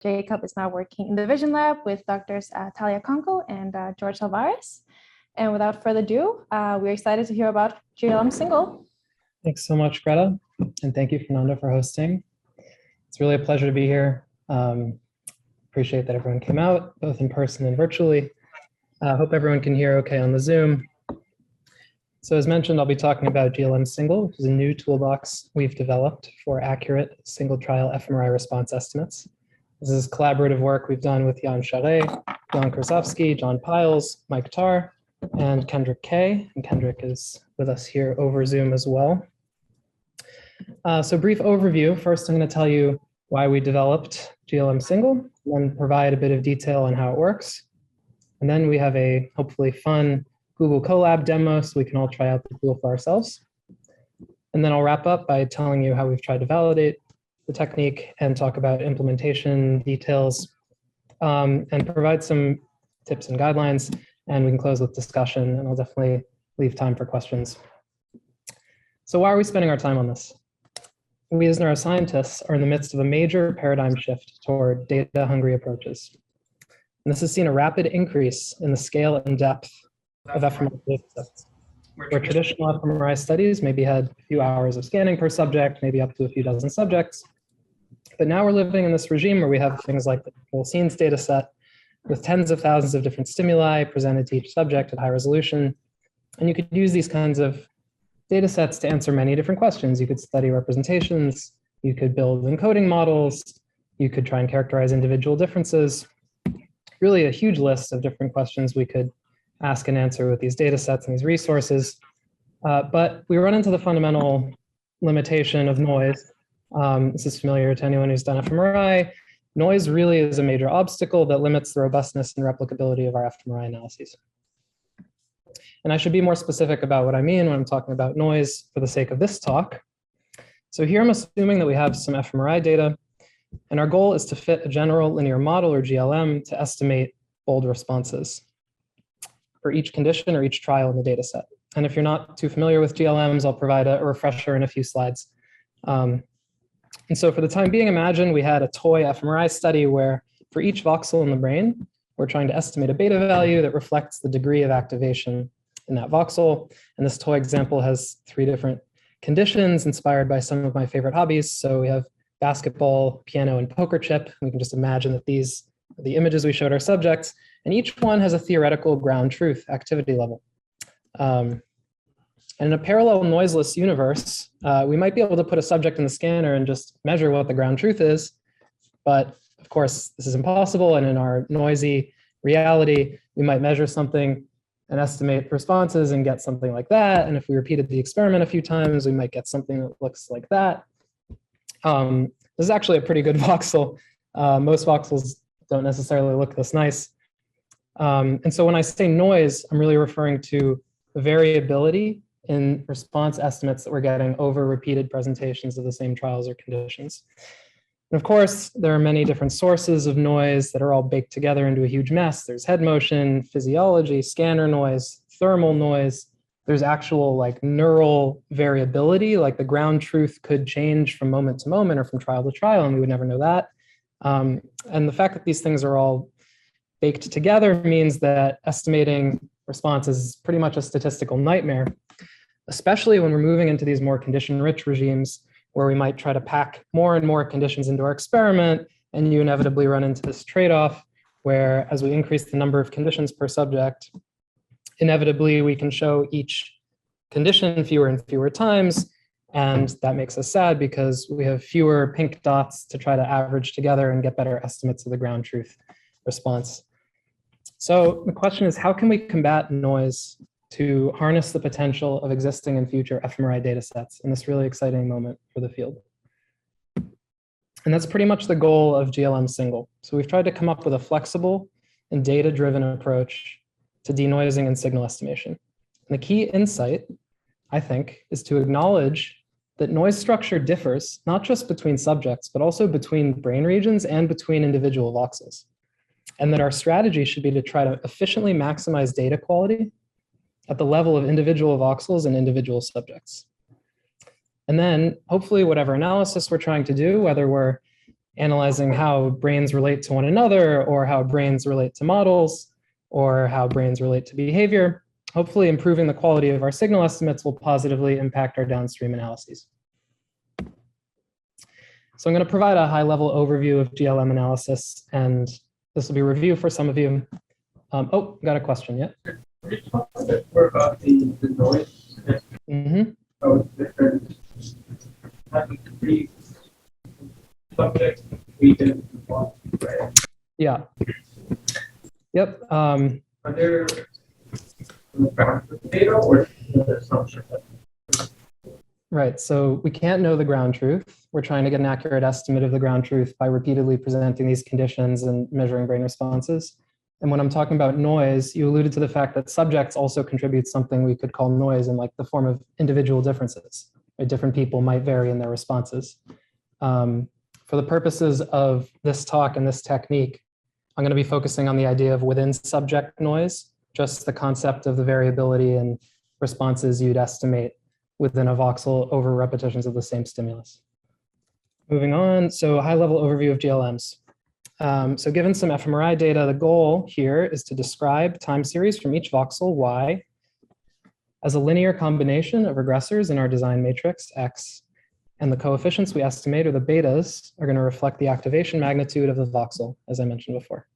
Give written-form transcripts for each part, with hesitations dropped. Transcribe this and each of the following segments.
Jacob is now working in the Vision Lab with Drs. Talia Konko and George Alvarez. And without further ado, we're excited to hear about GLM Single. Thanks so much, Greta. And thank you, Fernanda, for hosting. It's really a pleasure to be here. Appreciate that everyone came out, both in person and virtually. Hope everyone can hear okay on the Zoom. So as mentioned, I'll be talking about GLM Single, which is a new toolbox we've developed for accurate single trial fMRI response estimates. This is collaborative work we've done with Jan Charret, Jan Krasovsky, John Piles, Mike Tarr, and Kendrick Kay. And Kendrick is with us here over Zoom as well. So brief overview. First, I'm going to tell you why we developed GLM Single, then provide a bit of detail on how it works. And then we have a hopefully fun Google Colab demo so we can all try out the tool for ourselves. And then I'll wrap up by telling you how we've tried to validate the technique and talk about implementation details and provide some tips and guidelines. And we can close with discussion, and I'll definitely leave time for questions. So why are we spending our time on this? We as neuroscientists are in the midst of a major paradigm shift toward data-hungry approaches. And this has seen a rapid increase in the scale and depth of fMRI datasets, where traditional fMRI studies maybe had a few hours of scanning per subject, maybe up to a few dozen subjects. But now we're living in this regime where we have things like the whole scenes data set with tens of thousands of different stimuli presented to each subject at high resolution. And you could use these kinds of data sets to answer many different questions. You could study representations, you could build encoding models, you could try and characterize individual differences. Really a huge list of different questions we could ask and answer with these data sets and these resources. But we run into the fundamental limitation of noise. This is familiar to anyone who's done fMRI. Noise really is a major obstacle that limits the robustness and replicability of our fMRI analyses. And I should be more specific about what I mean when I'm talking about noise for the sake of this talk. So here I'm assuming that we have some fMRI data, and our goal is to fit a general linear model, or GLM, to estimate bold responses for each condition or each trial in the data set. And if you're not too familiar with GLMs, I'll provide a refresher in a few slides. And so for the time being, imagine we had a toy fMRI study where for each voxel in the brain, we're trying to estimate a beta value that reflects the degree of activation in that voxel. And this toy example has 3 different conditions inspired by some of my favorite hobbies. So we have basketball, piano, and poker chip. We can just imagine that these are the images we showed our subjects, and each one has a theoretical ground truth activity level. And in a parallel noiseless universe, we might be able to put a subject in the scanner and just measure what the ground truth is. But of course, this is impossible. And in our noisy reality, we might measure something and estimate responses and get something like that. And if we repeated the experiment a few times, we might get something that looks like that. This is actually a pretty good voxel. Most voxels don't necessarily look this nice. And so when I say noise, I'm really referring to the variability in response estimates that we're getting over repeated presentations of the same trials or conditions. And of course, there are many different sources of noise that are all baked together into a huge mess. There's head motion, physiology, scanner noise, thermal noise. There's actual like neural variability, like the ground truth could change from moment to moment or from trial to trial, and we would never know that. And the fact that these things are all baked together means that estimating responses is pretty much a statistical nightmare, especially when we're moving into these more condition-rich regimes where we might try to pack more and more conditions into our experiment, and you inevitably run into this trade-off where as we increase the number of conditions per subject, inevitably we can show each condition fewer and fewer times, and that makes us sad because we have fewer pink dots to try to average together and get better estimates of the ground truth response. So the question is, how can we combat noise to harness the potential of existing and future fMRI data sets in this really exciting moment for the field? And that's pretty much the goal of GLM Single. So we've tried to come up with a flexible and data-driven approach to denoising and signal estimation. And the key insight, I think, is to acknowledge that noise structure differs not just between subjects, but also between brain regions and between individual voxels. And that our strategy should be to try to efficiently maximize data quality at the level of individual voxels and individual subjects. And then hopefully whatever analysis we're trying to do, whether we're analyzing how brains relate to one another, or how brains relate to models, or how brains relate to behavior. Hopefully, improving the quality of our signal estimates will positively impact our downstream analyses. So I'm going to provide a high-level overview of GLM analysis, and this will be a review for some of you. Oh, got a question yet? Could you talk a bit more about the noise? How it's different? Having three subjects we did one, right? Yeah. Yep. Are there data or assumption? Right. So we can't know the ground truth. We're trying to get an accurate estimate of the ground truth by repeatedly presenting these conditions and measuring brain responses. And when I'm talking about noise, you alluded to the fact that subjects also contribute something we could call noise in like the form of individual differences. Right? Different people might vary in their responses. For the purposes of this talk and this technique, I'm going to be focusing on the idea of within subject noise, just the concept of the variability and responses you'd estimate within a voxel over repetitions of the same stimulus. Moving on, so a high-level overview of GLMs. So given some fMRI data, the goal here is to describe time series from each voxel, Y, as a linear combination of regressors in our design matrix, X, and the coefficients we estimate, or the betas, are going to reflect the activation magnitude of the voxel, as I mentioned before.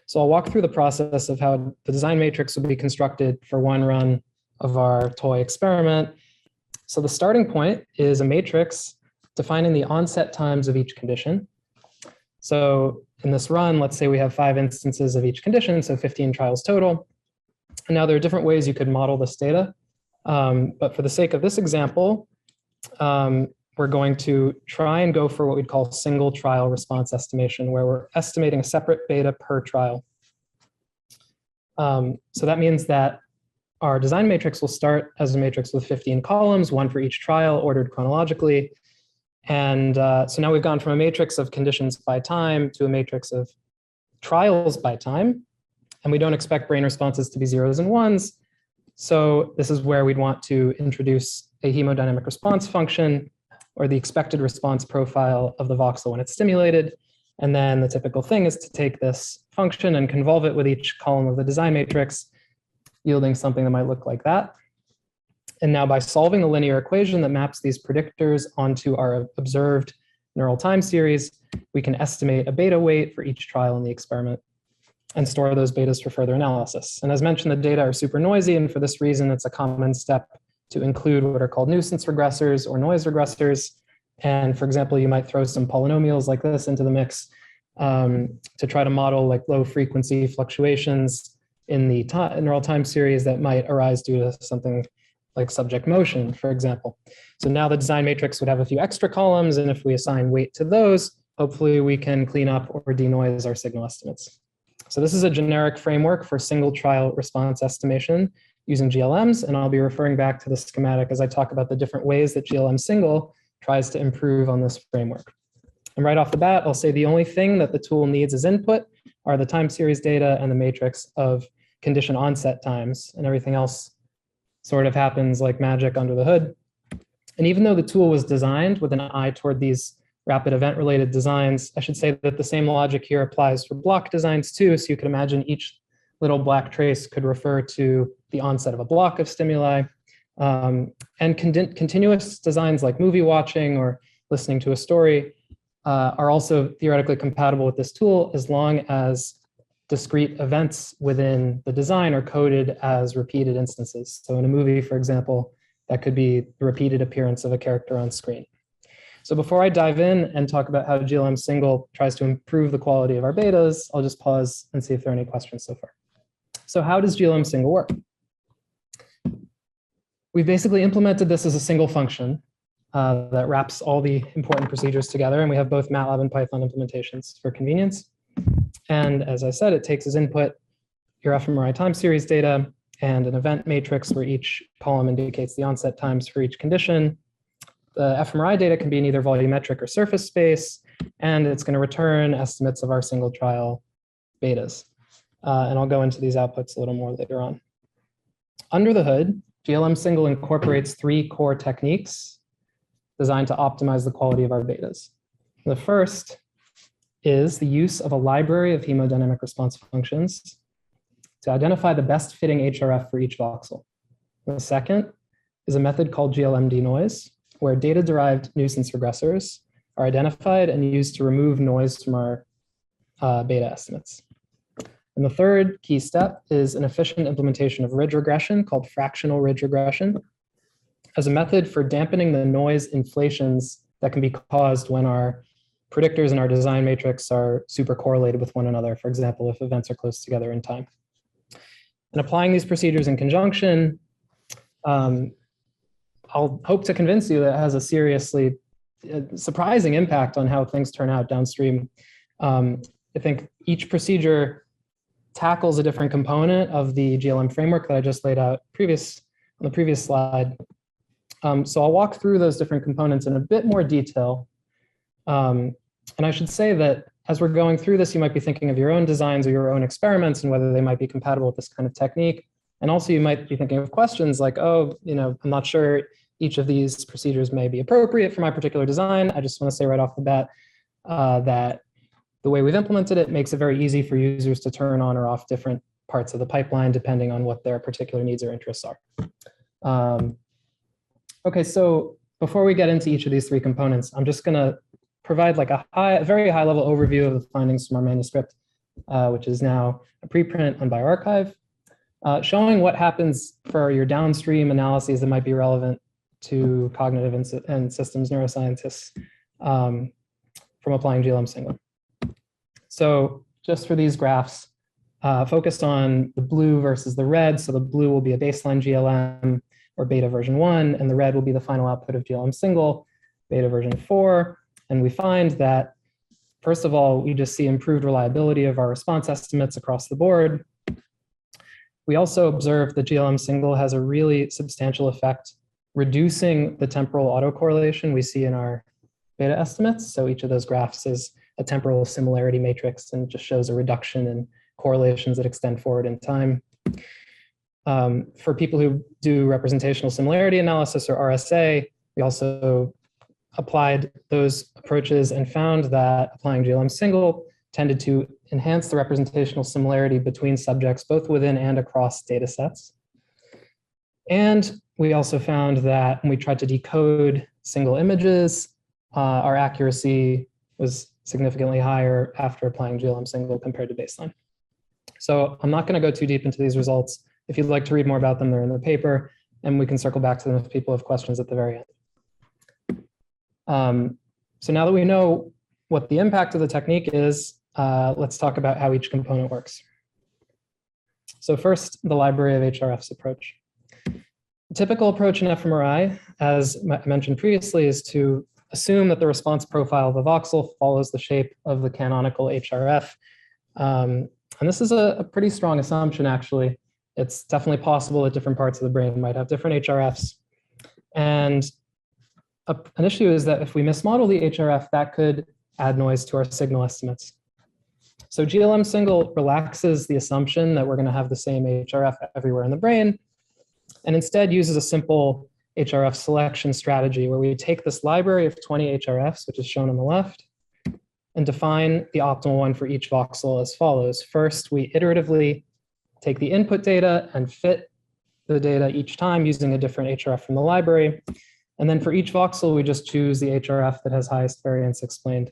So I'll walk through the process of how the design matrix will be constructed for one run of our toy experiment. So the starting point is a matrix defining the onset times of each condition. So in this run, let's say we have 5 instances of each condition, so 15 trials total. And now there are different ways you could model this data. But for the sake of this example, we're going to try and go for what we'd call single trial response estimation, where we're estimating a separate beta per trial. So that means that our design matrix will start as a matrix with 15 columns, 1 for each trial, ordered chronologically. And so now we've gone from a matrix of conditions by time to a matrix of trials by time. And we don't expect brain responses to be zeros and ones. So this is where we'd want to introduce a hemodynamic response function, or the expected response profile of the voxel when it's stimulated. And then the typical thing is to take this function and convolve it with each column of the design matrix, yielding something that might look like that. And now by solving the linear equation that maps these predictors onto our observed neural time series, we can estimate a beta weight for each trial in the experiment and store those betas for further analysis. And as mentioned, the data are super noisy, and for this reason, it's a common step to include what are called nuisance regressors or noise regressors. And for example, you might throw some polynomials like this into the mix to try to model like low frequency fluctuations in the neural time series that might arise due to something like subject motion, for example. So now the design matrix would have a few extra columns, and if we assign weight to those, hopefully we can clean up or denoise our signal estimates. So this is a generic framework for single trial response estimation using GLMs, and I'll be referring back to the schematic as I talk about the different ways that GLM Single tries to improve on this framework. And right off the bat, I'll say the only thing that the tool needs as input are the time series data and the matrix of condition onset times, and everything else sort of happens like magic under the hood. And even though the tool was designed with an eye toward these rapid event-related designs, I should say that the same logic here applies for block designs too. So you could imagine each little black trace could refer to the onset of a block of stimuli. And continuous designs like movie watching or listening to a story are also theoretically compatible with this tool as long as discrete events within the design are coded as repeated instances. So in a movie, for example, that could be the repeated appearance of a character on screen. So before I dive in and talk about how GLM Single tries to improve the quality of our betas, I'll just pause and see if there are any questions so far. So how does GLM Single work? We've basically implemented this as a single function that wraps all the important procedures together, and we have both MATLAB and Python implementations for convenience. And as I said, it takes as input your fMRI time series data and an event matrix where each column indicates the onset times for each condition. The fMRI data can be in either volumetric or surface space, and it's going to return estimates of our single trial betas. And I'll go into these outputs a little more later on. Under the hood, GLM Single incorporates 3 core techniques designed to optimize the quality of our betas. The first is the use of a library of hemodynamic response functions to identify the best fitting Hrf for each voxel. The second is a method called Glm Denoise, where data-derived nuisance regressors are identified and used to remove noise from our beta estimates. And the third key step is an efficient implementation of ridge regression called fractional ridge regression as a method for dampening the noise inflations that can be caused when our predictors in our design matrix are super correlated with one another, for example, if events are close together in time. And applying these procedures in conjunction, I'll hope to convince you that it has a seriously surprising impact on how things turn out downstream. I think each procedure tackles a different component of the GLM framework that I just laid out on the previous slide. So I'll walk through those different components in a bit more detail. And I should say that as we're going through this, you might be thinking of your own designs or your own experiments and whether they might be compatible with this kind of technique. And also you might be thinking of questions like, oh, I'm not sure each of these procedures may be appropriate for my particular design. I just want to say right off the bat that the way we've implemented it makes it very easy for users to turn on or off different parts of the pipeline depending on what their particular needs or interests are. Okay, so before we get into each of these three components, I'm just going to provide like a very high level overview of the findings from our manuscript, which is now a preprint on bioRxiv, showing what happens for your downstream analyses that might be relevant to cognitive and systems neuroscientists from applying GLM Single. So just for these graphs, focused on the blue versus the red. So the blue will be a baseline GLM or beta version 1, and the red will be the final output of GLM Single, beta version 4. And we find that, first of all, we just see improved reliability of our response estimates across the board. We also observe that GLM Single has a really substantial effect, reducing the temporal autocorrelation we see in our beta estimates. So each of those graphs is a temporal similarity matrix and just shows a reduction in correlations that extend forward in time. For people who do representational similarity analysis or RSA, we also applied those approaches and found that applying GLM Single tended to enhance the representational similarity between subjects, both within and across data sets. And we also found that when we tried to decode single images, our accuracy was significantly higher after applying GLM Single compared to baseline. So I'm not going to go too deep into these results. If you'd like to read more about them, they're in the paper, and we can circle back to them if people have questions at the very end. So now that we know what the impact of the technique is, let's talk about how each component works. So first, the library of Hrfs approach. The typical approach in fMRI, as I mentioned previously, is to assume that the response profile of a voxel follows the shape of the canonical Hrf. And this is a pretty strong assumption, actually. It's definitely possible that different parts of the brain might have different Hrfs. And an issue is that if we mismodel the Hrf, that could add noise to our signal estimates. So GLM Single relaxes the assumption that we're going to have the same Hrf everywhere in the brain, and instead uses a simple Hrf selection strategy where we take this library of 20 Hrfs, which is shown on the left, and define the optimal one for each voxel as follows. First, we iteratively take the input data and fit the data each time using a different Hrf from the library. And then for each voxel, we just choose the Hrf that has highest variance explained.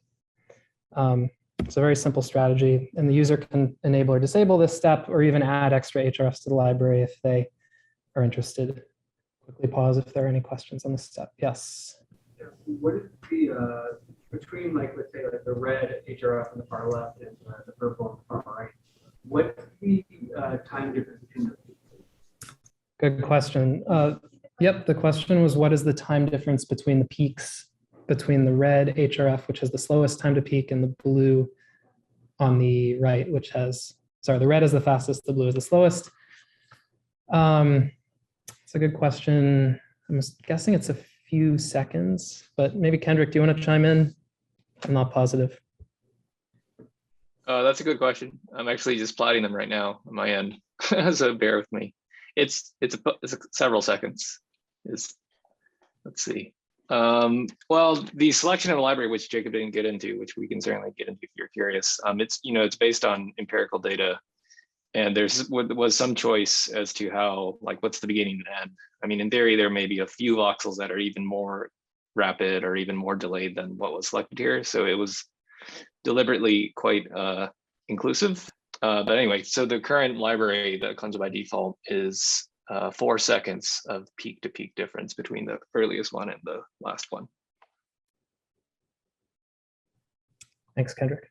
It's a very simple strategy, and the user can enable or disable this step or even add extra Hrfs to the library if they are interested. Quickly pause if there are any questions on this step. Yes? Yeah. What is the, between like, let's say like the red Hrf on the far left and the purple on the far right, what's the time difference between the two? Good question. Yep, the question was, what is the time difference between the peaks between the red Hrf, which has the slowest time to peak, and the blue on the right, which has, sorry, the red is the fastest, the blue is the slowest. It's a good question. I'm guessing it's a few seconds, but maybe Kendrick, do you want to chime in? I'm not positive. That's a good question. I'm actually just plotting them right now on my end, so bear with me. It's several seconds. Let's see. Well, the selection of a library, which Jacob didn't get into, which we can certainly get into if you're curious, it's, it's based on empirical data. And was some choice as to how, like, what's the beginning and end. I mean, in theory, there may be a few voxels that are even more rapid or even more delayed than what was selected here. So it was deliberately quite inclusive. But anyway, so the current library that comes by default is 4 seconds of peak to peak difference between the earliest one and the last one. Thanks, Kendrick.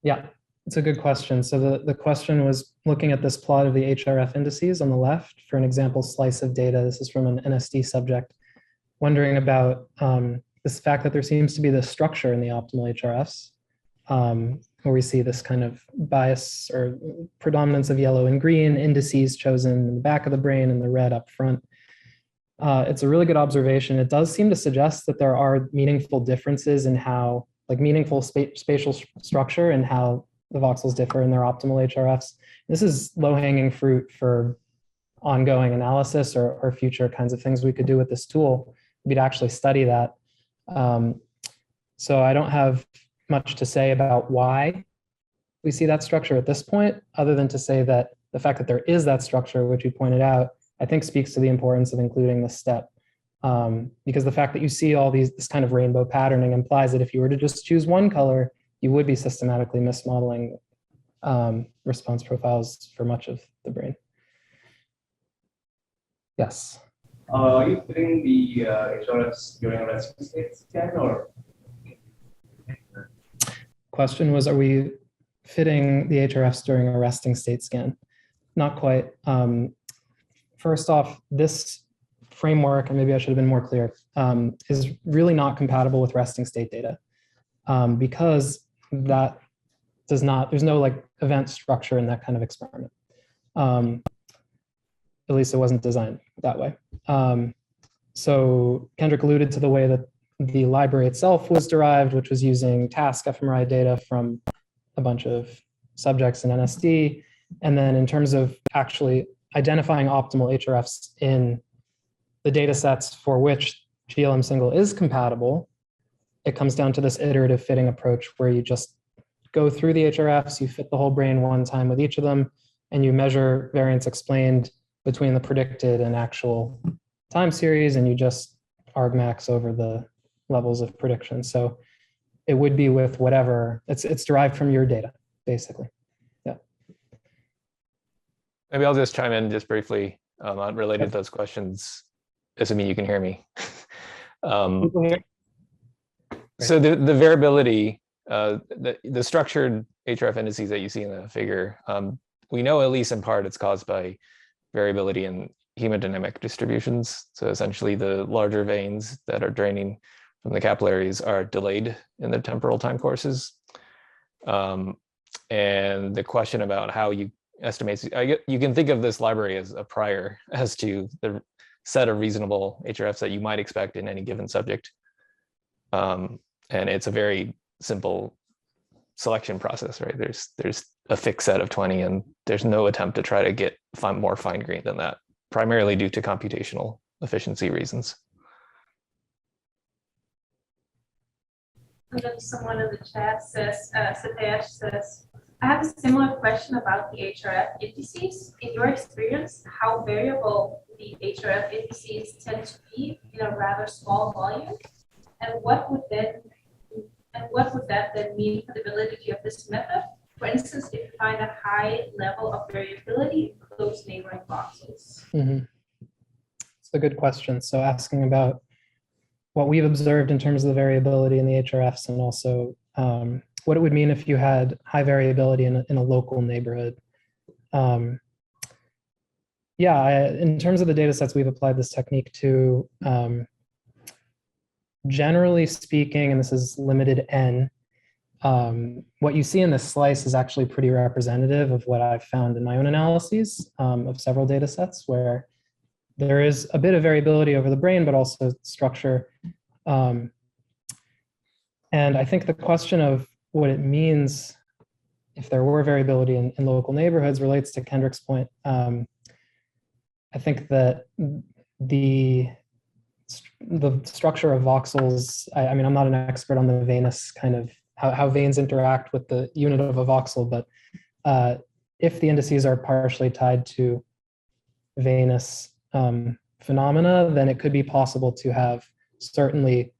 Yeah, it's a good question. So the question was looking at this plot of the Hrf indices on the left for an example slice of data. This is from an NSD subject, wondering about this fact that there seems to be this structure in the optimal Hrfs, where we see this kind of bias or predominance of yellow and green, indices chosen in the back of the brain and the red up front. It's a really good observation. It does seem to suggest that there are meaningful differences in how, like meaningful spatial structure and how the voxels differ in their optimal Hrfs. This is low-hanging fruit for ongoing analysis or future kinds of things we could do with this tool. We'd actually study that. So I don't have much to say about why we see that structure at this point, other than to say that the fact that there is that structure, which you pointed out, I think speaks to the importance of including this step. Because the fact that you see all this kind of rainbow patterning implies that if you were to just choose one color, you would be systematically mismodeling response profiles for much of the brain. Yes. Are you putting the Hrfs during a resting state scan or? Question was, are we fitting the Hrfs during a resting state scan? Not quite. First off, this framework, and maybe I should have been more clear, is really not compatible with resting state data because that does not, there's no like event structure in that kind of experiment. At least it wasn't designed that way. So Kendrick alluded to the way that the library itself was derived, which was using task fMRI data from a bunch of subjects in NSD. And then in terms of actually identifying optimal Hrfs in the data sets for which GLM Single is compatible, it comes down to this iterative fitting approach where you just go through the Hrfs, you fit the whole brain one time with each of them, and you measure variance explained between the predicted and actual time series, and you just argmax over the levels of prediction. So it would be with whatever, it's derived from your data, basically. Yeah. Maybe I'll just chime in just briefly, unrelated to those questions, assuming you can hear me. So the variability, the structured Hrf indices that you see in the figure, we know at least in part it's caused by variability in hemodynamic distributions. So essentially the larger veins that are draining from the capillaries are delayed in the temporal time courses. And the question about how you estimate, you can think of this library as a prior as to the set of reasonable Hrfs that you might expect in any given subject. And it's a very simple selection process, right? There's a fixed set of 20 and there's no attempt to try to get more fine-grained than that, primarily due to computational efficiency reasons. And then someone in the chat says, Satesh says, I have a similar question about the Hrf indices. In your experience, how variable the Hrf indices tend to be in a rather small volume? And what would that then mean for the validity of this method? For instance, if you find a high level of variability in close neighboring voxels. It's a good question. So asking about what we've observed in terms of the variability in the Hrfs, and also what it would mean if you had high variability in a local neighborhood. In terms of the data sets we've applied this technique to, generally speaking, and this is limited N, what you see in this slice is actually pretty representative of what I've found in my own analyses of several data sets, where there is a bit of variability over the brain, but also structure. And I think the question of what it means if there were variability in local neighborhoods relates to Kendrick's point. I think that the the structure of voxels, I mean, I'm not an expert on the venous kind of how veins interact with the unit of a voxel, but if the indices are partially tied to venous phenomena, then it could be possible to have certainly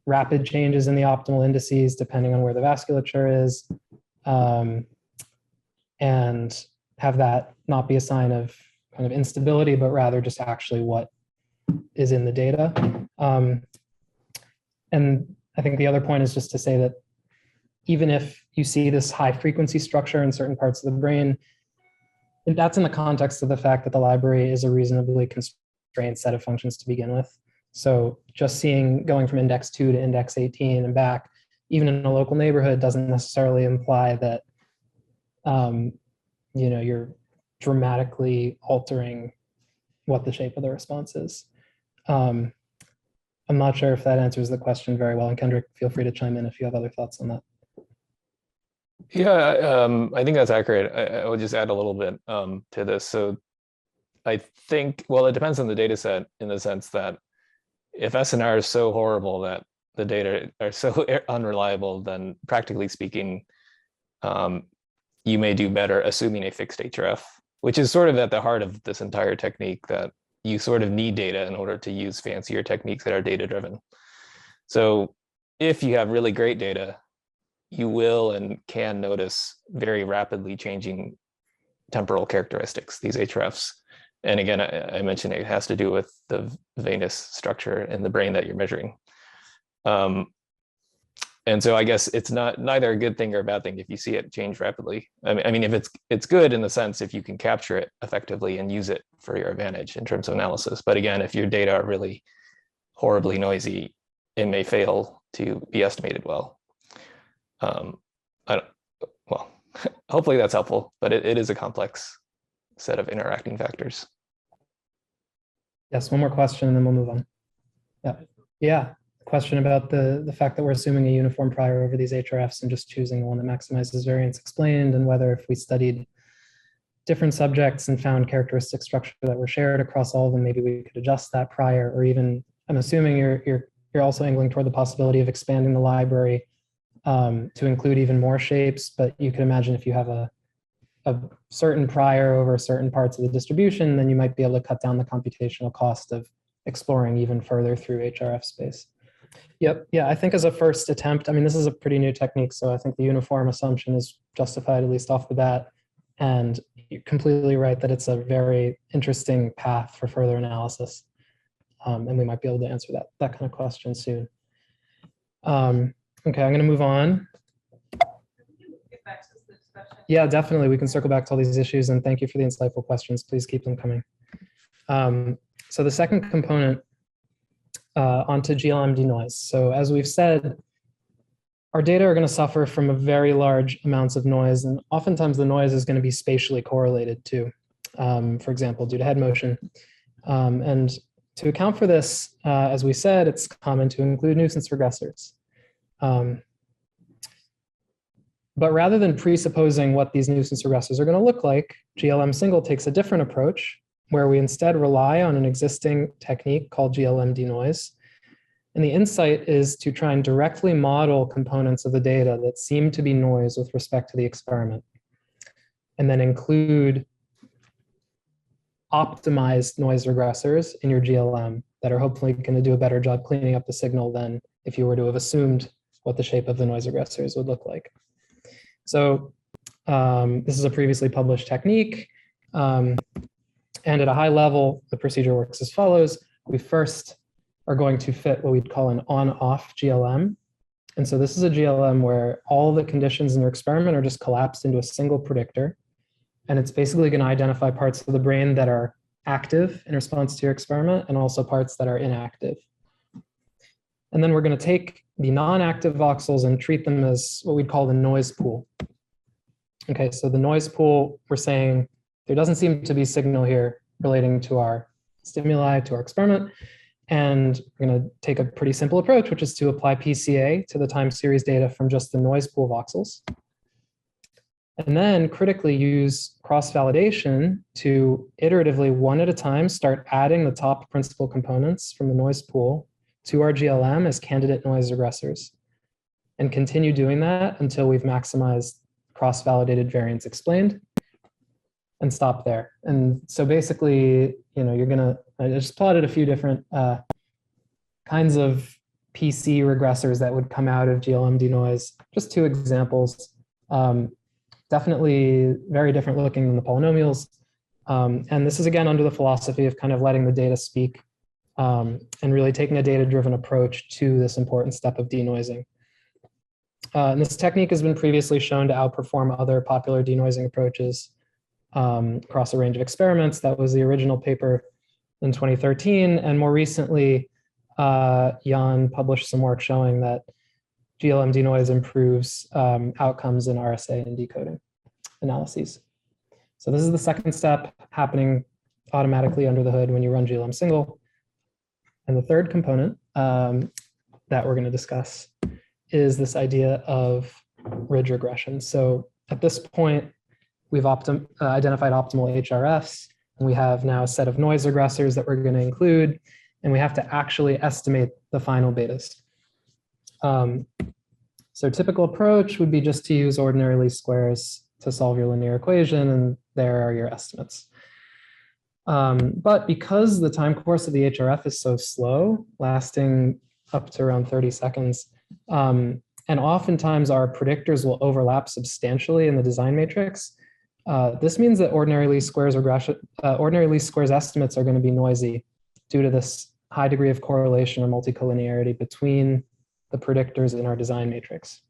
rapid changes in the optimal indices depending on where the vasculature is, and have that not be a sign of kind of instability, but rather just actually what is in the data. And I think the other point is just to say that even if you see this high frequency structure in certain parts of the brain, that's in the context of the fact that the library is a reasonably constrained set of functions to begin with. So just seeing going from index 2 to index 18 and back, even in a local neighborhood, doesn't necessarily imply that you know, you're dramatically altering what the shape of the response is. I'm not sure if that answers the question very well. And Kendrick, feel free to chime in if you have other thoughts on that. Yeah, I think that's accurate. I would just add a little bit to this. So I think, well, it depends on the data set in the sense that if SNR is so horrible that the data are so unreliable, then practically speaking, you may do better assuming a fixed Hrf, which is sort of at the heart of this entire technique, that you sort of need data in order to use fancier techniques that are data-driven. So if you have really great data, you will and can notice very rapidly changing temporal characteristics, these Hrfs. And again, I mentioned it has to do with the venous structure in the brain that you're measuring. And so I guess it's neither a good thing or a bad thing if you see it change rapidly. I mean, if it's good in the sense if you can capture it effectively and use it for your advantage in terms of analysis. But again, if your data are really horribly noisy, it may fail to be estimated well. Well, hopefully that's helpful, but it is a complex set of interacting factors. Yes, one more question and then we'll move on. Yeah. Question about the fact that we're assuming a uniform prior over these Hrfs and just choosing the one that maximizes variance explained, and whether if we studied different subjects and found characteristic structure that were shared across all of them, maybe we could adjust that prior, or even, I'm assuming you're also angling toward the possibility of expanding the library to include even more shapes, but you can imagine if you have a certain prior over certain parts of the distribution, then you might be able to cut down the computational cost of exploring even further through Hrf space. Yep. Yeah, I think as a first attempt, I mean, this is a pretty new technique, so I think the uniform assumption is justified, at least off the bat. And you're completely right that it's a very interesting path for further analysis. And we might be able to answer that kind of question soon. Okay, I'm going to move on. Yeah, definitely. We can circle back to all these issues, and thank you for the insightful questions. Please keep them coming. So the second component, onto Glm Denoise. So as we've said, our data are going to suffer from a very large amounts of noise, and oftentimes the noise is going to be spatially correlated too, for example, due to head motion. And to account for this, as we said, it's common to include nuisance regressors. But rather than presupposing what these nuisance regressors are going to look like, GLMsingle takes a different approach, where we instead rely on an existing technique called Glm Denoise. And the insight is to try and directly model components of the data that seem to be noise with respect to the experiment, and then include optimized noise regressors in your GLM that are hopefully going to do a better job cleaning up the signal than if you were to have assumed what the shape of the noise regressors would look like. So this is a previously published technique. And at a high level, the procedure works as follows. We first are going to fit what we'd call an on-off GLM. And so this is a GLM where all the conditions in your experiment are just collapsed into a single predictor. And it's basically going to identify parts of the brain that are active in response to your experiment and also parts that are inactive. And then we're going to take the non-active voxels and treat them as what we'd call the noise pool. Okay, so the noise pool, we're saying there doesn't seem to be signal here relating to our stimuli, to our experiment. And we're going to take a pretty simple approach, which is to apply PCA to the time series data from just the noise pool voxels. And then critically use cross-validation to iteratively, one at a time, start adding the top principal components from the noise pool to our GLM as candidate noise regressors, and continue doing that until we've maximized cross-validated variance explained, and stop there. And so basically, I just plotted a few different kinds of PC regressors that would come out of Glm Denoise, just two examples. Definitely very different looking than the polynomials. And this is again under the philosophy of kind of letting the data speak and really taking a data-driven approach to this important step of denoising. And this technique has been previously shown to outperform other popular denoising approaches across a range of experiments. That was the original paper in 2013. And more recently, Jan published some work showing that Glm Denoise improves outcomes in RSA and decoding analyses. So this is the second step happening automatically under the hood when you run Glm Single. And the third component that we're going to discuss is this idea of ridge regression. So at this point, we've identified optimal Hrfs, and we have now a set of noise regressors that we're going to include, and we have to actually estimate the final betas. So typical approach would be just to use ordinary least squares to solve your linear equation, and there are your estimates. But because the time course of the Hrf is so slow, lasting up to around 30 seconds, and oftentimes our predictors will overlap substantially in the design matrix, this means that ordinary least squares estimates are going to be noisy due to this high degree of correlation or multicollinearity between the predictors in our design matrix.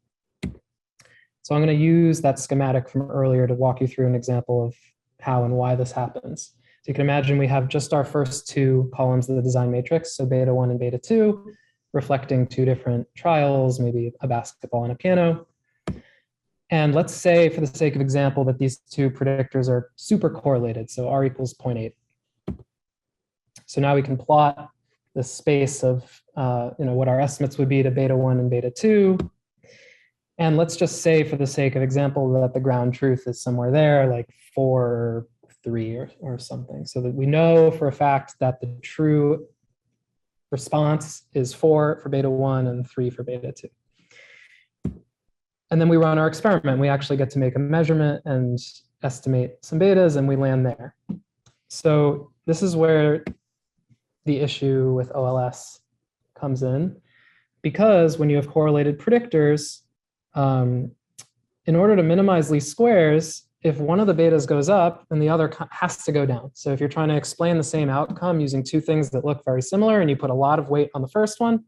So I'm going to use that schematic from earlier to walk you through an example of how and why this happens. So you can imagine we have just our first two columns of the design matrix, so beta 1 and beta 2, reflecting two different trials, maybe a basketball and a piano. And let's say, for the sake of example, that these two predictors are super correlated, so R equals 0.8. So now we can plot the space of what our estimates would be to beta 1 and beta 2. And let's just say, for the sake of example, that the ground truth is somewhere there, like 4 or 3 or something, so that we know for a fact that the true response is 4 for beta 1 and 3 for beta 2. And then we run our experiment. We actually get to make a measurement and estimate some betas, and we land there. So this is where the issue with OLS comes in, because when you have correlated predictors, in order to minimize least squares, if one of the betas goes up, then the other has to go down. So if you're trying to explain the same outcome using two things that look very similar, and you put a lot of weight on the first one,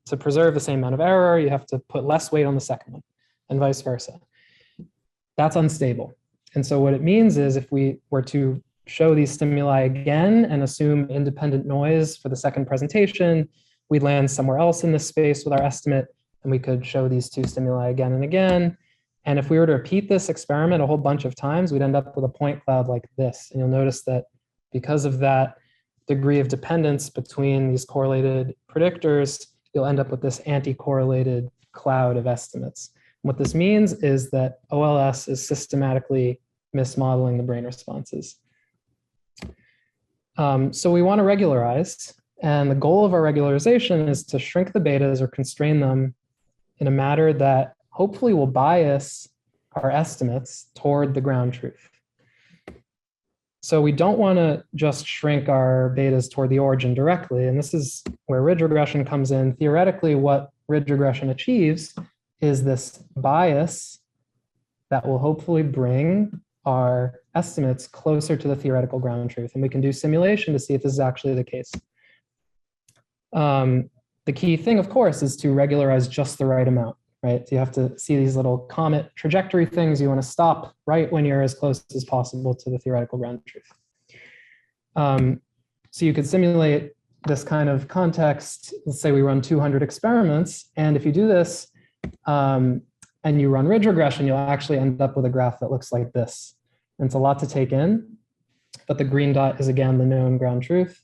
to preserve the same amount of error, you have to put less weight on the second one, and vice versa. That's unstable. And so what it means is, if we were to show these stimuli again and assume independent noise for the second presentation, we'd land somewhere else in this space with our estimate, and we could show these two stimuli again and again. And if we were to repeat this experiment a whole bunch of times, we'd end up with a point cloud like this. And you'll notice that because of that degree of dependence between these correlated predictors, you'll end up with this anti-correlated cloud of estimates. What this means is that OLS is systematically mismodeling the brain responses. So we want to regularize, and the goal of our regularization is to shrink the betas or constrain them in a manner that hopefully will bias our estimates toward the ground truth. So we don't want to just shrink our betas toward the origin directly, and this is where ridge regression comes in. Theoretically, what ridge regression achieves is this bias that will hopefully bring our estimates closer to the theoretical ground truth, and we can do simulation to see if this is actually the case. The key thing, of course, is to regularize just the right amount, right? So you have to see these little comet trajectory things. You want to stop right when you're as close as possible to the theoretical ground truth. So you could simulate this kind of context. Let's say we run 200 experiments, and if you do this and you run ridge regression, you'll actually end up with a graph that looks like this. And it's a lot to take in, but the green dot is again the known ground truth,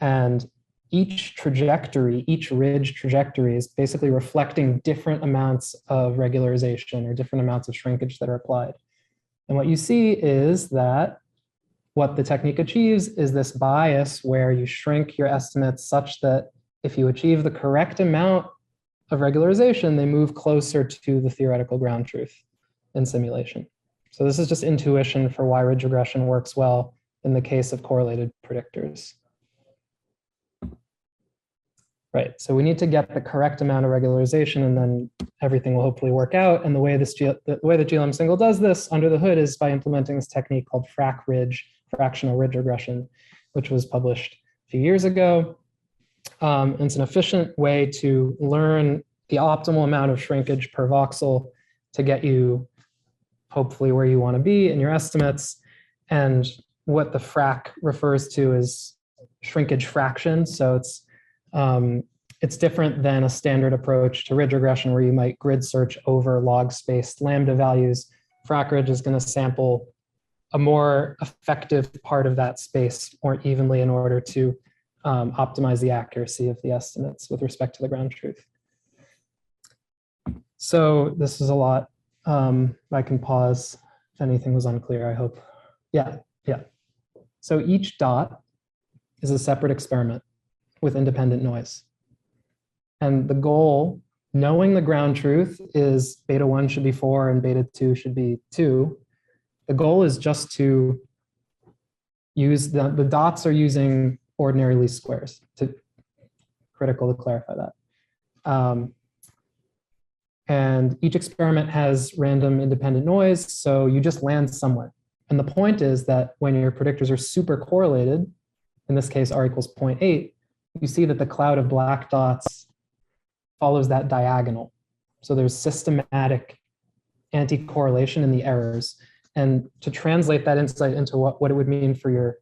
and each trajectory, each ridge trajectory is basically reflecting different amounts of regularization or different amounts of shrinkage that are applied. And what you see is that what the technique achieves is this bias where you shrink your estimates such that if you achieve the correct amount of regularization, they move closer to the theoretical ground truth in simulation. So this is just intuition for why ridge regression works well in the case of correlated predictors. Right, so we need to get the correct amount of regularization and then everything will hopefully work out. And the way the way that GLM Single does this under the hood is by implementing this technique called fractional ridge regression, which was published a few years ago. It's an efficient way to learn the optimal amount of shrinkage per voxel to get you hopefully where you want to be in your estimates. And what the frac refers to is shrinkage fraction. So it's different than a standard approach to ridge regression where you might grid search over log-spaced lambda values. Frac ridge is going to sample a more effective part of that space more evenly in order to optimize the accuracy of the estimates with respect to the ground truth. So this is a lot. I can pause if anything was unclear, I hope. Yeah. So each dot is a separate experiment with independent noise. And the goal, knowing the ground truth, is beta 1 should be 4 and beta 2 should be 2. The goal is just to use the dots are using ordinary least squares. Critical to clarify that. And each experiment has random independent noise, so you just land somewhere. And the point is that when your predictors are super correlated, in this case r equals 0.8, you see that the cloud of black dots follows that diagonal. So there's systematic anti-correlation in the errors. And to translate that insight into what it would mean for your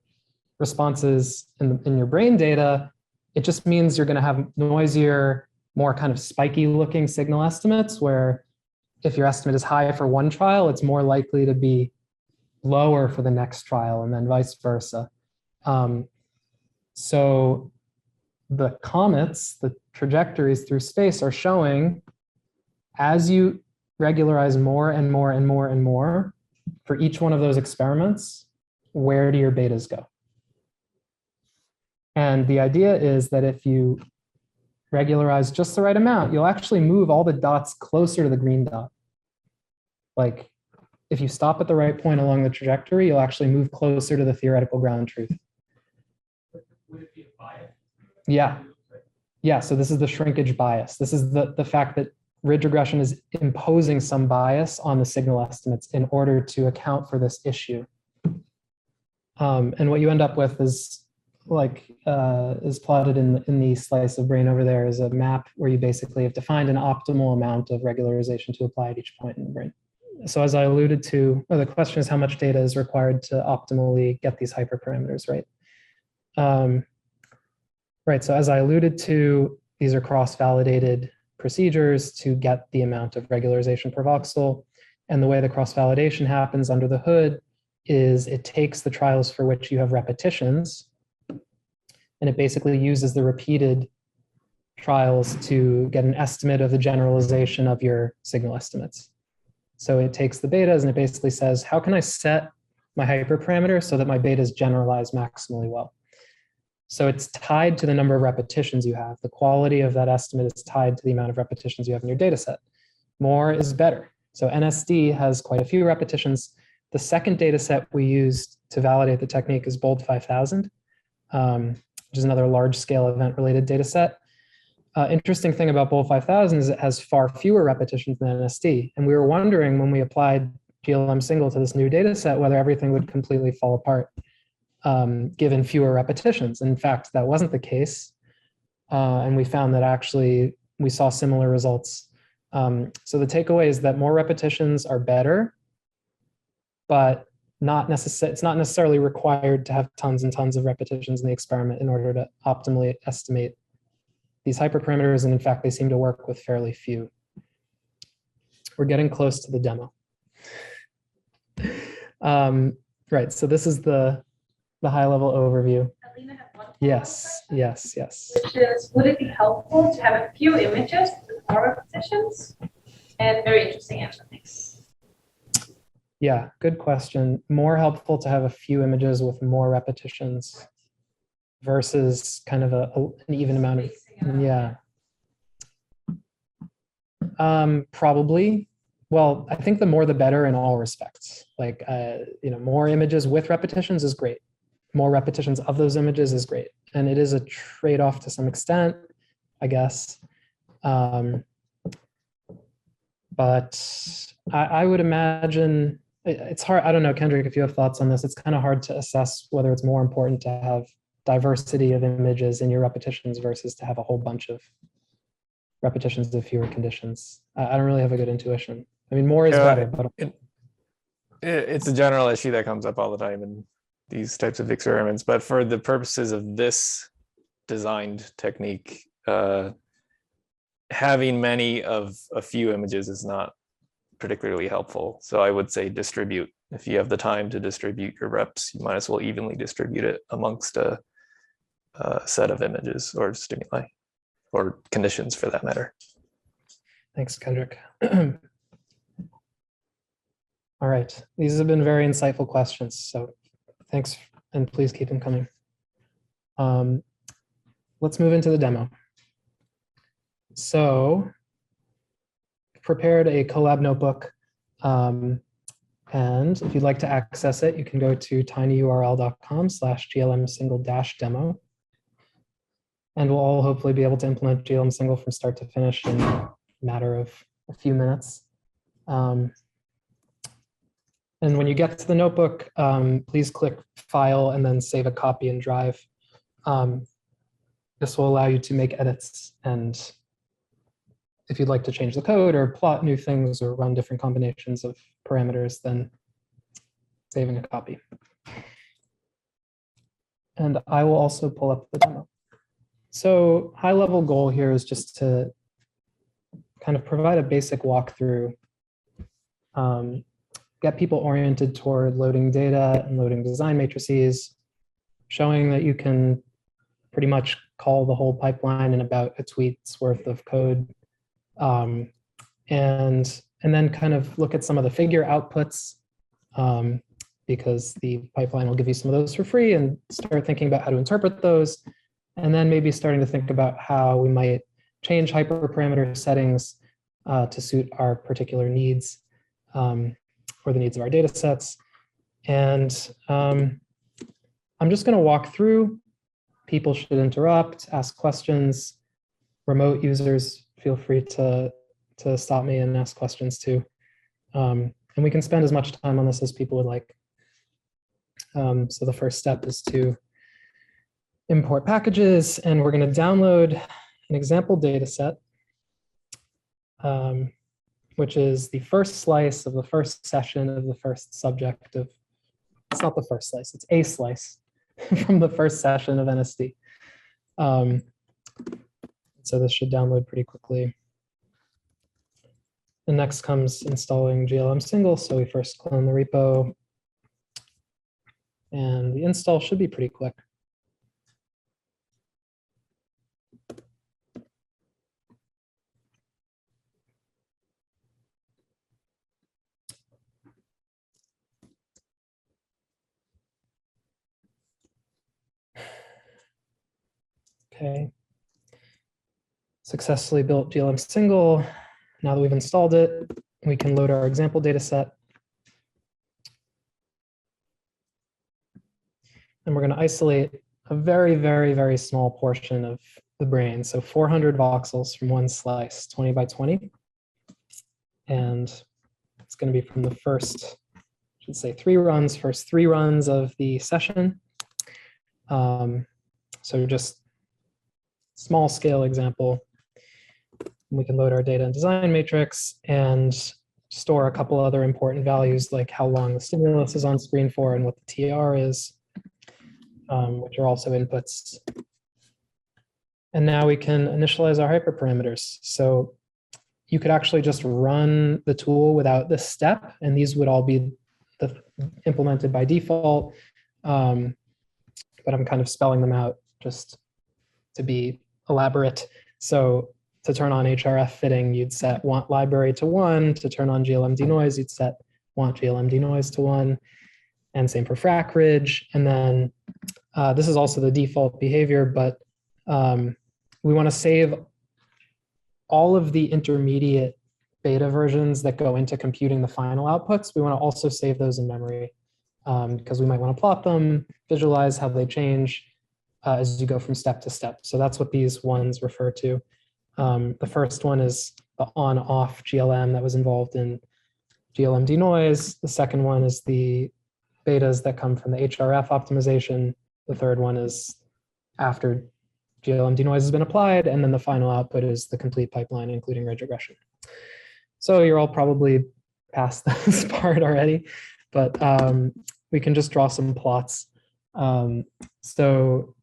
responses in your brain data, it just means you're going to have noisier, more kind of spiky looking signal estimates, where if your estimate is high for one trial, it's more likely to be lower for the next trial, and then vice versa. So the comets, the trajectories through space are showing as you regularize more and more and more and more for each one of those experiments, where do your betas go? And the idea is that if you regularize just the right amount, you'll actually move all the dots closer to the green dot. Like if you stop at the right point along the trajectory, you'll actually move closer to the theoretical ground truth. Would it be a bias? Yeah, so this is the shrinkage bias. This is the fact that ridge regression is imposing some bias on the signal estimates in order to account for this issue. And what you end up with is is plotted in the slice of brain over there is a map where you basically have defined an optimal amount of regularization to apply at each point in the brain. So as I alluded to, the question is how much data is required to optimally get these hyperparameters, right? Right, so as I alluded to, these are cross-validated procedures to get the amount of regularization per voxel. And the way the cross-validation happens under the hood is it takes the trials for which you have repetitions, and it basically uses the repeated trials to get an estimate of the generalization of your signal estimates. So it takes the betas and it basically says, how can I set my hyperparameter so that my betas generalize maximally well? So it's tied to the number of repetitions you have. The quality of that estimate is tied to the amount of repetitions you have in your data set. More is better. So NSD has quite a few repetitions. The second data set we used to validate the technique is BOLD 5000, which is another large-scale event-related data set. Interesting thing about BOLD 5000 is it has far fewer repetitions than NSD. And we were wondering when we applied GLM Single to this new data set whether everything would completely fall apart given fewer repetitions. In fact, that wasn't the case. And we found that actually we saw similar results. So the takeaway is that more repetitions are better, but it's not necessarily required to have tons and tons of repetitions in the experiment in order to optimally estimate these hyperparameters. And in fact, they seem to work with fairly few. We're getting close to the demo. Right, so this is the high-level overview. Alina had one Yes. Which is, would it be helpful to have a few images with more repetitions? And very interesting answer, thanks. Yeah, good question. More helpful to have a few images with more repetitions versus kind of an even amount of, yeah. Probably. Well, I think the more the better in all respects. Like, more images with repetitions is great. More repetitions of those images is great. And it is a trade-off to some extent, I guess. But I would imagine, it's hard, I don't know, Kendrick, if you have thoughts on this, it's kind of hard to assess whether it's more important to have diversity of images in your repetitions versus to have a whole bunch of repetitions of fewer conditions. I don't really have a good intuition. I mean, more is better, but it's a general issue that comes up all the time in these types of experiments. But for the purposes of this designed technique, having many of a few images is not particularly helpful. So I would say distribute. If you have the time to distribute your reps, you might as well evenly distribute it amongst a set of images or stimuli, or conditions for that matter. Thanks, Kendrick. All right, these have been very insightful questions, so thanks, and please keep them coming. Let's move into the demo. So, prepared a Colab notebook, and if you'd like to access it, you can go to tinyurl.com/glmsingle-demo. And we'll all hopefully be able to implement GLM Single from start to finish in a matter of a few minutes. And when you get to the notebook, please click File and then save a copy in Drive. This will allow you to make edits, and if you'd like to change the code or plot new things or run different combinations of parameters, then saving a copy. And I will also pull up the demo. So high-level goal here is just to kind of provide a basic walkthrough, get people oriented toward loading data and loading design matrices, showing that you can pretty much call the whole pipeline in about a tweet's worth of code, and then kind of look at some of the figure outputs, because the pipeline will give you some of those for free, and start thinking about how to interpret those. And then maybe starting to think about how we might change hyperparameter settings to suit our particular needs, or the needs of our data sets. And I'm just going to walk through. People should interrupt, ask questions. Remote users, feel free to stop me and ask questions too. And we can spend as much time on this as people would like. So the first step is to import packages, and we're going to download an example data set, which is the first slice of the first session of the first subject of, it's not the first slice, it's a slice from the first session of NSD. So this should download pretty quickly. And next comes installing GLM Single. So we first clone the repo, and the install should be pretty quick. Okay. Successfully built GLM Single. Now that we've installed it, we can load our example data set. And we're going to isolate a very, very, very small portion of the brain. So 400 voxels from one slice, 20 by 20. And it's going to be from the first, I should say first three runs of the session. So just small scale example. We can load our data and design matrix and store a couple other important values, like how long the stimulus is on screen for and what the TR is, which are also inputs. And now we can initialize our hyperparameters. So you could actually just run the tool without this step, and these would all be implemented by default. But I'm kind of spelling them out just to be elaborate. So to turn on Hrf fitting, you'd set want library to 1. To turn on Glm Denoise, you'd set want GLM Denoise to 1, and same for frac ridge. And then this is also the default behavior, but we want to save all of the intermediate beta versions that go into computing the final outputs. We want to also save those in memory because we might want to plot them, visualize how they change as you go from step to step. So that's what these ones refer to. The first one is the on-off GLM that was involved in GLM Denoise. The second one is the betas that come from the Hrf optimization. The third one is after GLM Denoise has been applied, and then the final output is the complete pipeline, including regression. So you're all probably past this part already, but we can just draw some plots. So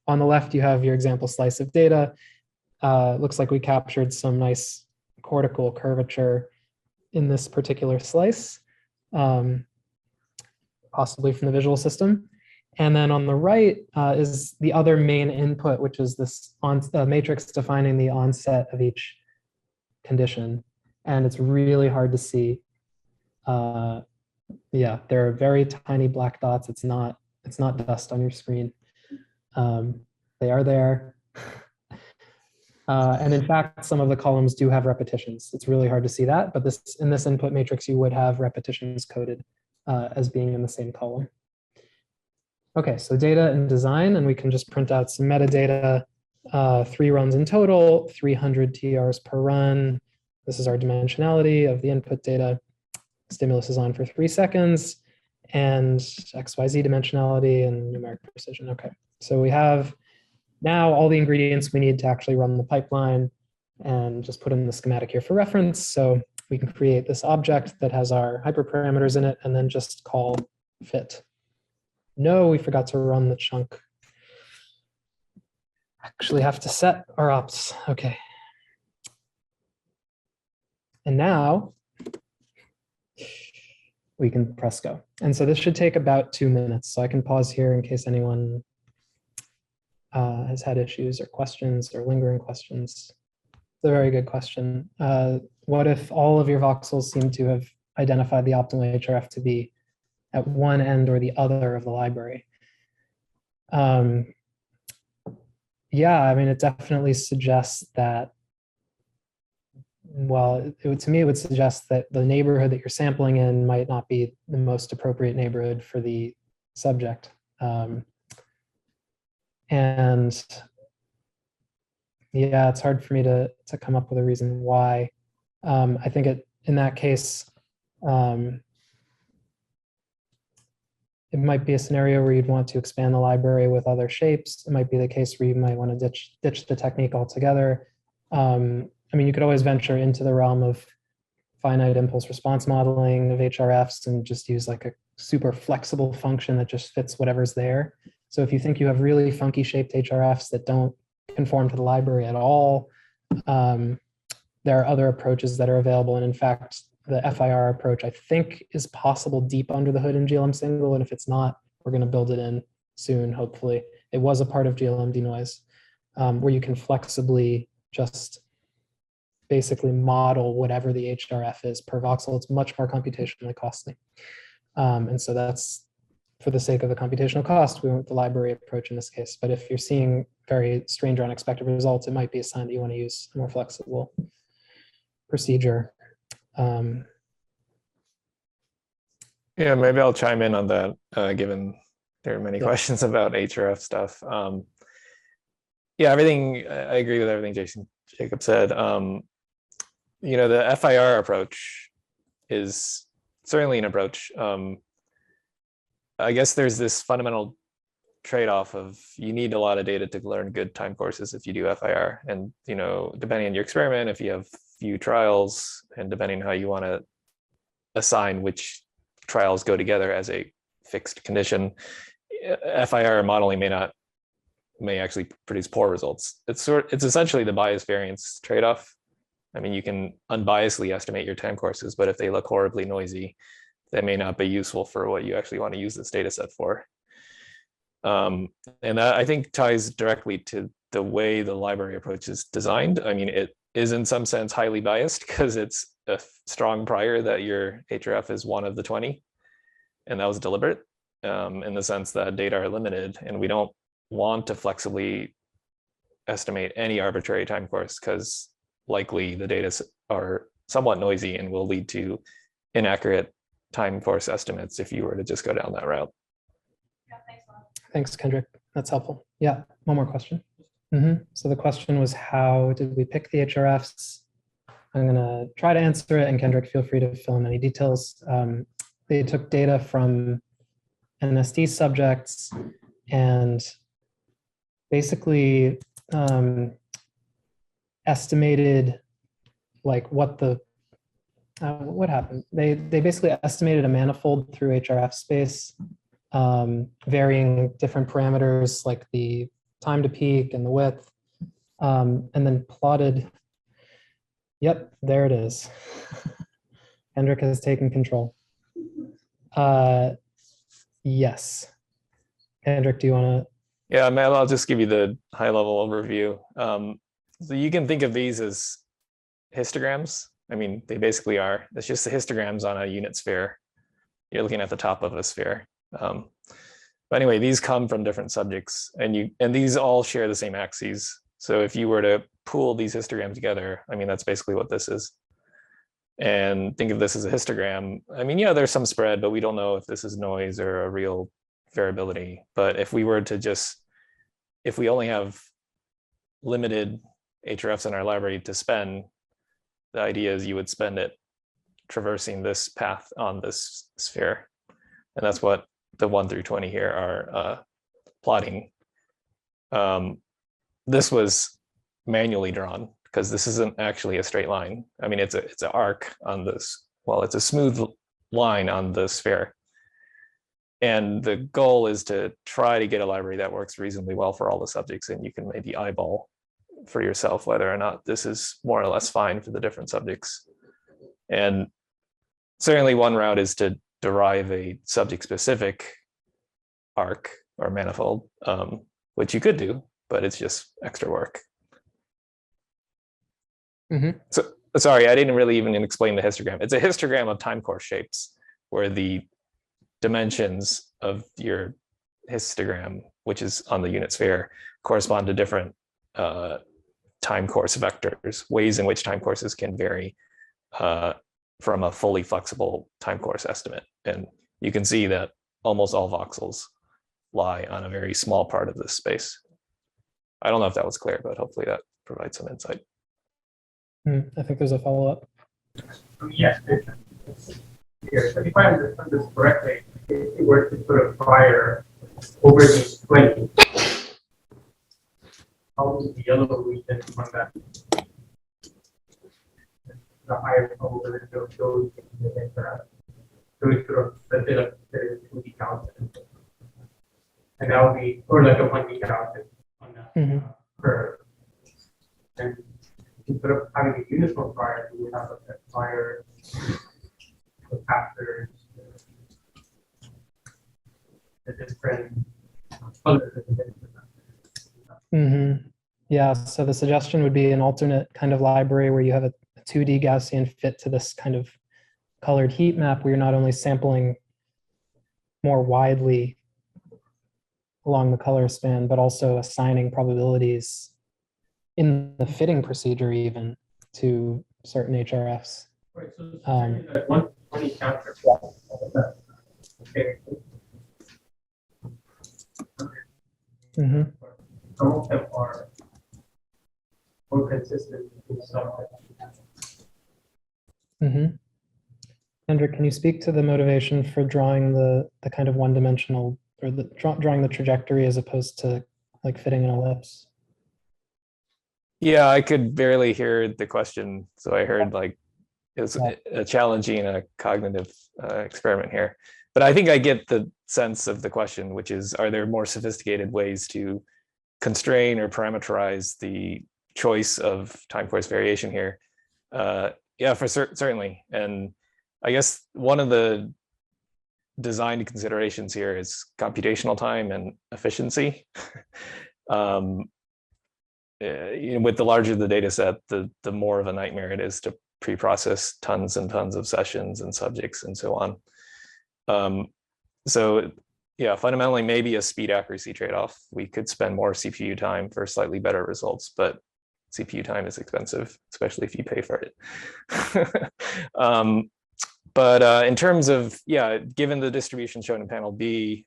on the left, you have your example slice of data. Looks like we captured some nice cortical curvature in this particular slice, possibly from the visual system. And then on the right is the other main input, which is this matrix defining the onset of each condition. And it's really hard to see. Yeah, there are very tiny black dots. It's not dust on your screen. They are there. And in fact, some of the columns do have repetitions. It's really hard to see that, but in this input matrix, you would have repetitions coded as being in the same column. Okay, so data and design, and we can just print out some metadata, 3 runs in total, 300 TRs per run. This is our dimensionality of the input data. Stimulus is on for 3 seconds, and XYZ dimensionality and numeric precision. Okay, so we have now all the ingredients we need to actually run the pipeline, and just put in the schematic here for reference. So we can create this object that has our hyperparameters in it, and then just call fit. No, we forgot to run the chunk. Actually have to set our ops. Okay. And now we can press go. And so this should take about 2 minutes. So I can pause here in case anyone has had issues or questions or lingering questions. It's a very good question. What if all of your voxels seem to have identified the optimal Hrf to be at one end or the other of the library? Yeah, I mean, it definitely suggests that, well, to me, it would suggest that the neighborhood that you're sampling in might not be the most appropriate neighborhood for the subject. And yeah, it's hard for me to come up with a reason why. I think in that case, it might be a scenario where you'd want to expand the library with other shapes. It might be the case where you might want to ditch the technique altogether. I mean, you could always venture into the realm of finite impulse response modeling of Hrfs and just use like a super flexible function that just fits whatever's there. So if you think you have really funky shaped Hrfs that don't conform to the library at all, there are other approaches that are available. And in fact, the FIR approach, I think, is possible deep under the hood in GLM Single. And if it's not, we're going to build it in soon, hopefully. It was a part of GLM Denoise, where you can flexibly just basically model whatever the Hrf is per voxel. It's much more computationally costly. And so that's, for the sake of the computational cost, we went with the library approach in this case. But if you're seeing very strange or unexpected results, it might be a sign that you want to use a more flexible procedure. Yeah, maybe I'll chime in on that, given there are many questions about Hrf stuff. Yeah, I agree with everything Jacob said. You know, the FIR approach is certainly an approach. I guess there's this fundamental trade-off of you need a lot of data to learn good time courses if you do FIR. And, you know, depending on your experiment, if you have few trials and depending on how you want to assign which trials go together as a fixed condition, FIR modeling may actually produce poor results. It's essentially the bias variance trade-off. I mean, you can unbiasedly estimate your time courses, but if they look horribly noisy, that may not be useful for what you actually want to use this data set for. And that, I think, ties directly to the way the library approach is designed. I mean, it is in some sense highly biased because it's a strong prior that your Hrf is one of the 20, and that was deliberate in the sense that data are limited, and we don't want to flexibly estimate any arbitrary time course because likely the data are somewhat noisy and will lead to inaccurate time course estimates if you were to just go down that route. Yeah, thanks a lot. Thanks, Kendrick. That's helpful. Yeah, one more question. So the question was, how did we pick the Hrfs? I'm going to try to answer it, and Kendrick, feel free to fill in any details. They took data from NSD subjects and basically estimated like what happened. They basically estimated a manifold through Hrf space, varying different parameters like the time to peak and the width, and then plotted. Yep, there it is. Kendrick has taken control. Yes. Kendrick, do you want to? Yeah, I'll just give you the high-level overview. So you can think of these as histograms. I mean, they basically are. It's just the histograms on a unit sphere. You're looking at the top of a sphere. But anyway, these come from different subjects, and these all share the same axes. So if you were to pool these histograms together, I mean, that's basically what this is. And think of this as a histogram. I mean, yeah, there's some spread, but we don't know if this is noise or a real variability. But if we were to if we only have limited Hrfs in our library to spend, the idea is you would spend it traversing this path on this sphere. And that's what the 1 through 20 here are plotting. This was manually drawn because this isn't actually a straight line. I mean, it's an arc on this. Well, it's a smooth line on the sphere. And the goal is to try to get a library that works reasonably well for all the subjects, and you can maybe eyeball for yourself whether or not this is more or less fine for the different subjects. And certainly one route is to derive a subject-specific arc or manifold, which you could do, but it's just extra work. So sorry, I didn't really even explain the histogram. It's a histogram of time course shapes where the dimensions of your histogram, which is on the unit sphere, correspond to different time course vectors, ways in which time courses can vary from a fully flexible time course estimate. And you can see that almost all voxels lie on a very small part of this space. I don't know if that was clear, but hopefully that provides some insight. I think there's a follow-up. Yes. Here, so if I understand this correctly, if you were to put a prior over these 20, how would the yellow region on that? The higher probability of those in the Hrf. So we sort of let's say that there is 2 decounted. And that would be, or like a 1 decounted on that curve. And instead of having a uniform prior, we would have a prior factors, the different colors. Yeah, so the suggestion would be an alternate kind of library where you have a 2D Gaussian fit to this kind of colored heat map where you're not only sampling more widely along the color span, but also assigning probabilities in the fitting procedure even to certain Hrfs. Right, so that 120 chapter. Okay. Some of them are more consistent with some. Kendrick, can you speak to the motivation for drawing the kind of one-dimensional, or drawing the trajectory as opposed to like fitting an ellipse? Yeah, I could barely hear the question, so I heard like it was a challenging cognitive experiment here. But I think I get the sense of the question, which is, are there more sophisticated ways to constrain or parameterize the choice of time course variation here? Yeah, for certainly. And I guess one of the design considerations here is computational time and efficiency. With the larger the data set, the more of a nightmare it is to pre-process tons and tons of sessions and subjects and so on. So yeah, fundamentally, maybe a speed accuracy trade-off. We could spend more CPU time for slightly better results, but CPU time is expensive, especially if you pay for it. But in terms of, yeah, given the distribution shown in panel B,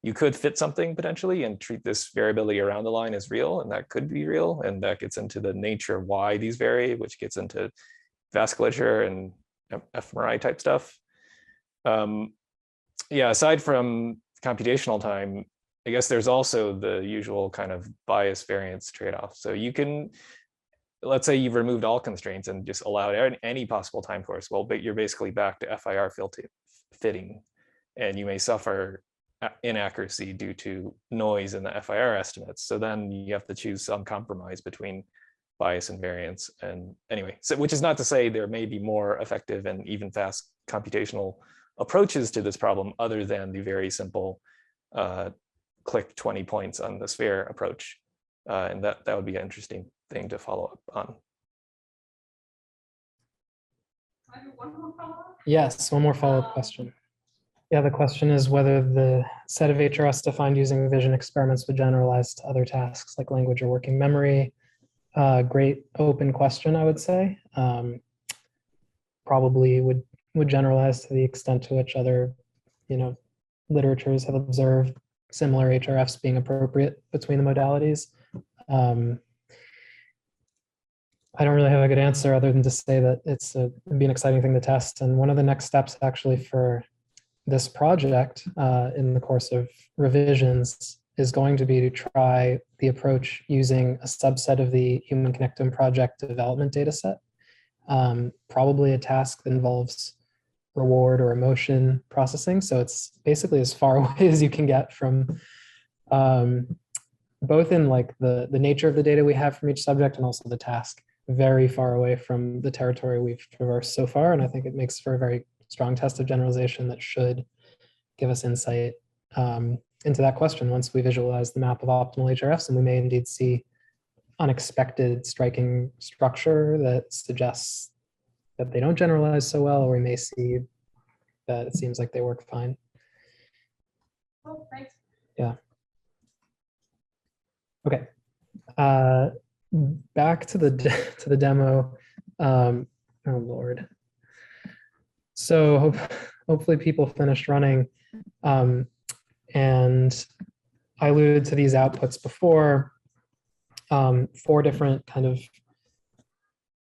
you could fit something potentially and treat this variability around the line as real, and that could be real. And that gets into the nature of why these vary, which gets into vasculature and fMRI type stuff. Yeah, aside from computational time, I guess there's also the usual kind of bias variance trade-off. So you can, let's say you've removed all constraints and just allowed any possible time course. Well, but you're basically back to FIR fitting, and you may suffer inaccuracy due to noise in the FIR estimates. So then you have to choose some compromise between bias and variance. And anyway, so which is not to say there may be more effective and even fast computational approaches to this problem other than the very simple click 20 points on the sphere approach. And that would be an interesting thing to follow up on. Can I do one more follow-up? Yes, one more follow-up question. Yeah, the question is whether the set of Hrfs defined using vision experiments would generalize to other tasks like language or working memory. Great open question, I would say. Probably would generalize to the extent to which other, literatures have observed similar Hrfs being appropriate between the modalities. I don't really have a good answer other than to say that it'd be an exciting thing to test. And one of the next steps actually for this project in the course of revisions is going to be to try the approach using a subset of the Human Connectome Project development dataset. Probably a task that involves reward or emotion processing. So it's basically as far away as you can get from both in like the nature of the data we have from each subject and also the task, very far away from the territory we've traversed so far. And I think it makes for a very strong test of generalization that should give us insight into that question once we visualize the map of optimal Hrfs, and we may indeed see unexpected striking structure that suggests that they don't generalize so well, or we may see that it seems like they work fine. Oh, thanks. Yeah. Okay. Back to the demo. Oh Lord. So hopefully people finished running. And I alluded to these outputs before. 4 different kind of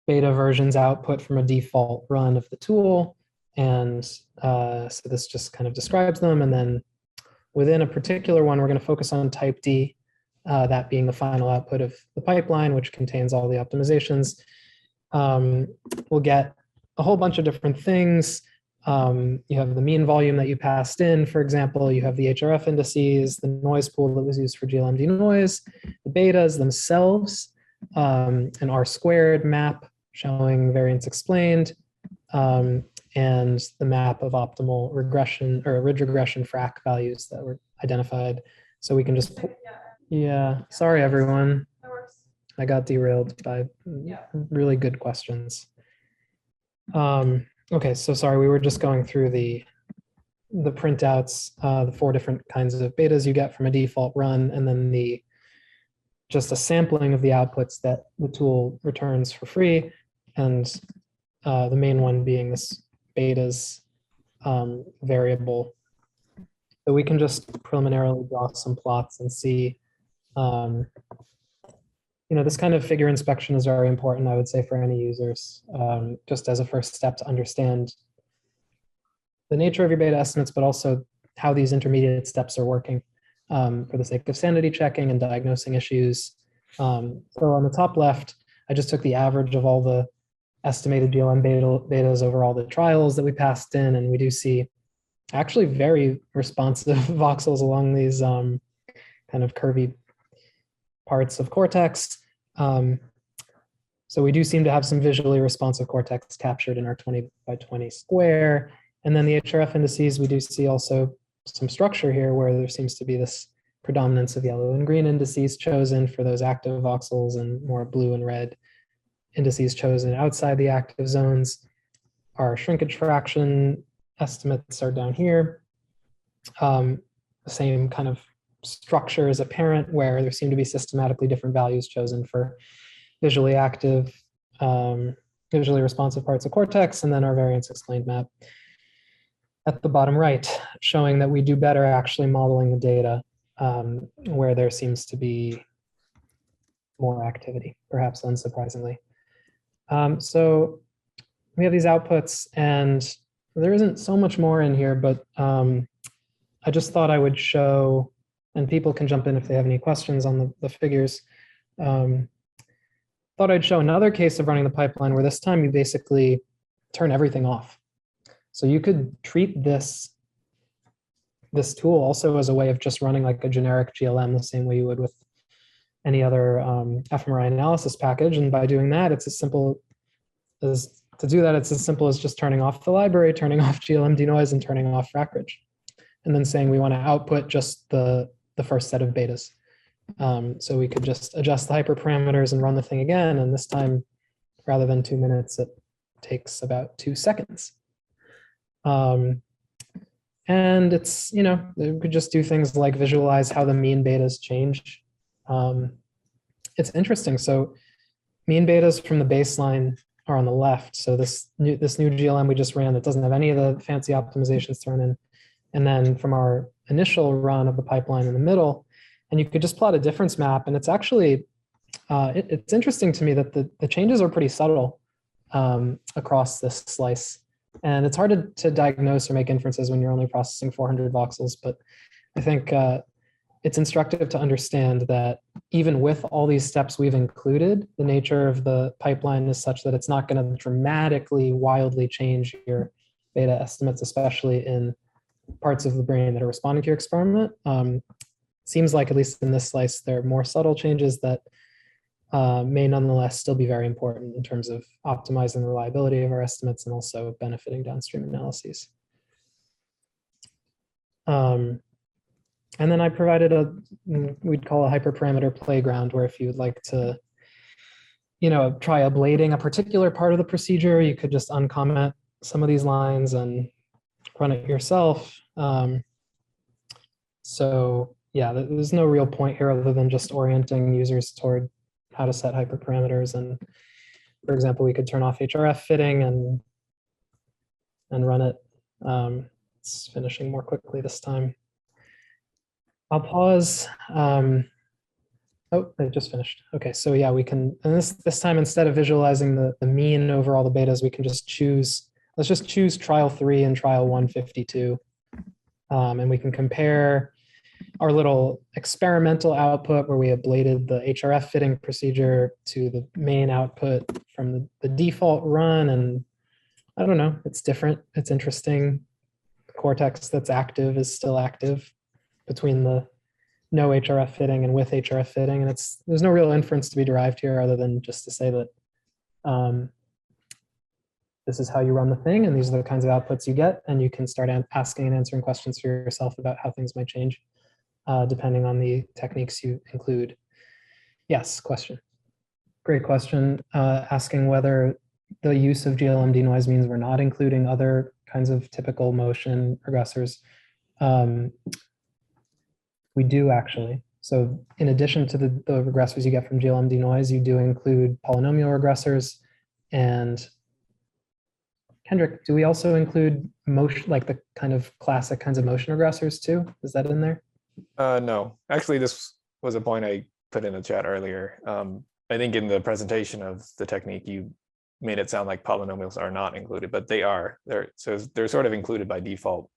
beta versions output from a default run of the tool. And so this just kind of describes them. And then within a particular one, we're going to focus on type D, that being the final output of the pipeline, which contains all the optimizations. We'll get a whole bunch of different things. You have the mean volume that you passed in, for example. You have the Hrf indices, the noise pool that was used for Glm Denoise, the betas themselves, an R² map showing variance explained, and the map of optimal regression or ridge regression frac values that were identified. So we can just, yeah, sorry everyone. I got derailed by really good questions. Okay, so sorry, we were just going through the printouts, the 4 different kinds of betas you get from a default run, and then just a sampling of the outputs that the tool returns for free, and the main one being this betas variable. So we can just preliminarily draw some plots and see, this kind of figure inspection is very important, I would say, for any users, just as a first step to understand the nature of your beta estimates, but also how these intermediate steps are working for the sake of sanity checking and diagnosing issues. So on the top left, I just took the average of all the estimated GLM betas over all the trials that we passed in, and we do see actually very responsive voxels along these kind of curvy parts of cortex. So we do seem to have some visually responsive cortex captured in our 20 by 20 square. And then the Hrf indices, we do see also some structure here where there seems to be this predominance of yellow and green indices chosen for those active voxels and more blue and red indices chosen outside the active zones. Our shrinkage fraction estimates are down here. The same kind of structure is apparent where there seem to be systematically different values chosen for visually active, visually responsive parts of cortex, and then our variance explained map at the bottom right, showing that we do better actually modeling the data where there seems to be more activity, perhaps unsurprisingly. So we have these outputs, and there isn't so much more in here, but I just thought I would show, and people can jump in if they have any questions on the figures. Thought I'd show another case of running the pipeline where this time you basically turn everything off. So you could treat this tool also as a way of just running like a generic GLM the same way you would with any other fMRI analysis package. And by doing that, it's as simple as just turning off the library, turning off Glm Denoise, and turning off Rackridge. And then saying we want to output just the first set of betas. So we could just adjust the hyperparameters and run the thing again. And this time, rather than 2 minutes, it takes about 2 seconds. And it's, you know, we could just do things like visualize how the mean betas change. It's interesting. So mean betas from the baseline are on the left. So this new GLM we just ran that doesn't have any of the fancy optimizations thrown in. And then from our initial run of the pipeline in the middle, and you could just plot a difference map. And it's actually, it's interesting to me that the changes are pretty subtle across this slice. And it's hard to diagnose or make inferences when you're only processing 400 voxels. But I think it's instructive to understand that even with all these steps we've included, the nature of the pipeline is such that it's not going to dramatically, wildly change your beta estimates, especially in parts of the brain that are responding to your experiment. Seems like, at least in this slice, there are more subtle changes that may nonetheless still be very important in terms of optimizing the reliability of our estimates and also benefiting downstream analyses. And then I provided we'd call a hyperparameter playground, where if you would like to, you know, try ablating a particular part of the procedure, you could just uncomment some of these lines and run it yourself. So yeah, there's no real point here other than just orienting users toward how to set hyperparameters. And for example, we could turn off Hrf fitting and run it. It's finishing more quickly this time. I'll pause. Oh, it just finished. Okay, so yeah, we can, and this time, instead of visualizing the mean over all the betas, we can just choose, let's just choose trial 3 and trial 152. And we can compare our little experimental output where we ablated the Hrf fitting procedure to the main output from the default run. And I don't know, it's different. It's interesting. The cortex that's active is still active between the no Hrf fitting and with Hrf fitting. And there's no real inference to be derived here other than just to say that this is how you run the thing, and these are the kinds of outputs you get, and you can start asking and answering questions for yourself about how things might change depending on the techniques you include. Yes, question. Great question. Asking whether the use of GLM Denoise means we're not including other kinds of typical motion regressors. We do actually. So in addition to the regressors you get from GLM Denoise, you do include polynomial regressors. And Kendrick, do we also include motion, like the kind of classic kinds of motion regressors too? Is that in there? No, actually, this was a point I put in the chat earlier. I think in the presentation of the technique, you made it sound like polynomials are not included, but they are. They're sort of included by default.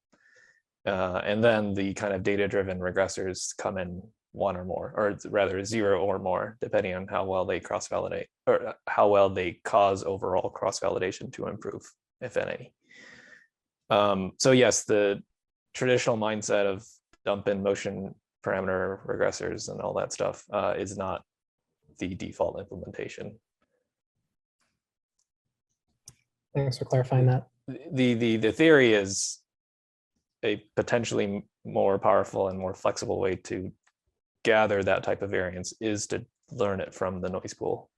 And then the kind of data-driven regressors come in 1 or more, or rather 0 or more, depending on how well they cross-validate, or how well they cause overall cross-validation to improve, if any. So yes, the traditional mindset of dump in motion parameter regressors and all that stuff is not the default implementation. Thanks for clarifying that. The theory is a potentially more powerful and more flexible way to gather that type of variance is to learn it from the noise pool.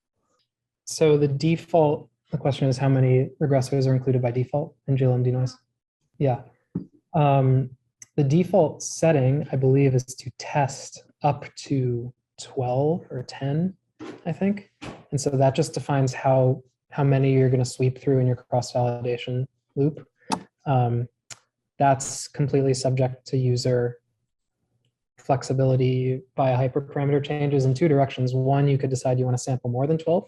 So the question is how many regressors are included by default in GLM Denoise? Yeah. The default setting, I believe, is to test up to 12 or 10, I think. And so that just defines how many you're going to sweep through in your cross-validation loop. That's completely subject to user flexibility via hyperparameter changes in two directions. One, you could decide you want to sample more than 12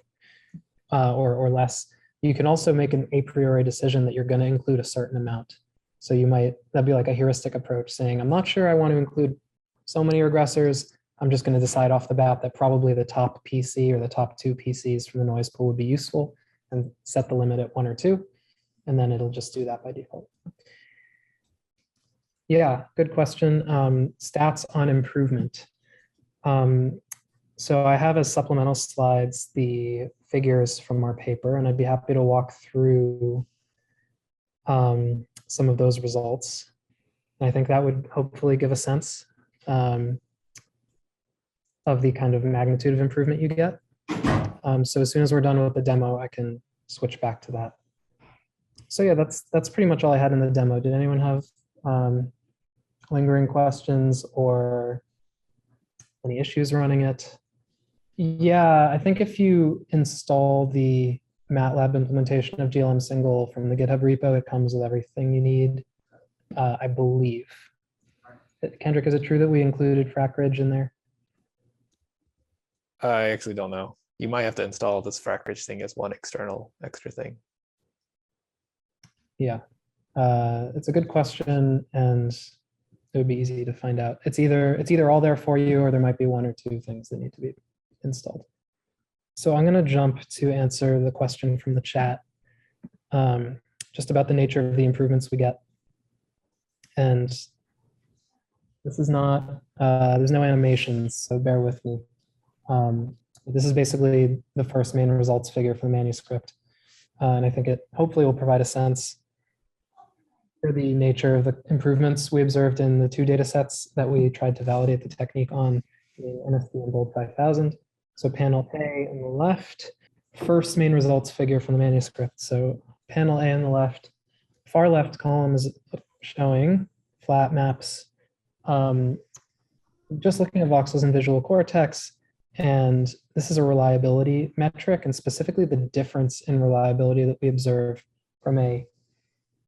or less. You can also make an a priori decision that you're going to include a certain amount. So that'd be like a heuristic approach saying, I'm not sure I want to include so many regressors. I'm just going to decide off the bat that probably the top PC or the top 2 PCs from the noise pool would be useful and set the limit at 1 or 2. And then it'll just do that by default. Yeah, good question. Stats on improvement. So I have as supplemental slides the figures from our paper, and I'd be happy to walk through some of those results. And I think that would hopefully give a sense of the kind of magnitude of improvement you get. So as soon as we're done with the demo, I can switch back to that. So yeah, that's pretty much all I had in the demo. Did anyone have lingering questions or any issues running it? Yeah, I think if you install the MATLAB implementation of GLM Single from the GitHub repo, it comes with everything you need, I believe. Kendrick, is it true that we included FracRig in there? I actually don't know. You might have to install this FracRig thing as one extra thing. Yeah, it's a good question, and it would be easy to find out. It's either all there for you, or there might be 1 or 2 things that need to be installed. So I'm going to jump to answer the question from the chat, just about the nature of the improvements we get. And this is not, there's no animations, so bear with me. This is basically the first main results figure for the manuscript. And I think it hopefully will provide a sense for the nature of the improvements we observed in the 2 data sets that we tried to validate the technique on, the NSD and Bold 5000. So panel A on the left, first main results figure from the manuscript. So panel A on the left, far left column is showing flat maps, just looking at voxels and visual cortex. And this is a reliability metric, and specifically the difference in reliability that we observe from the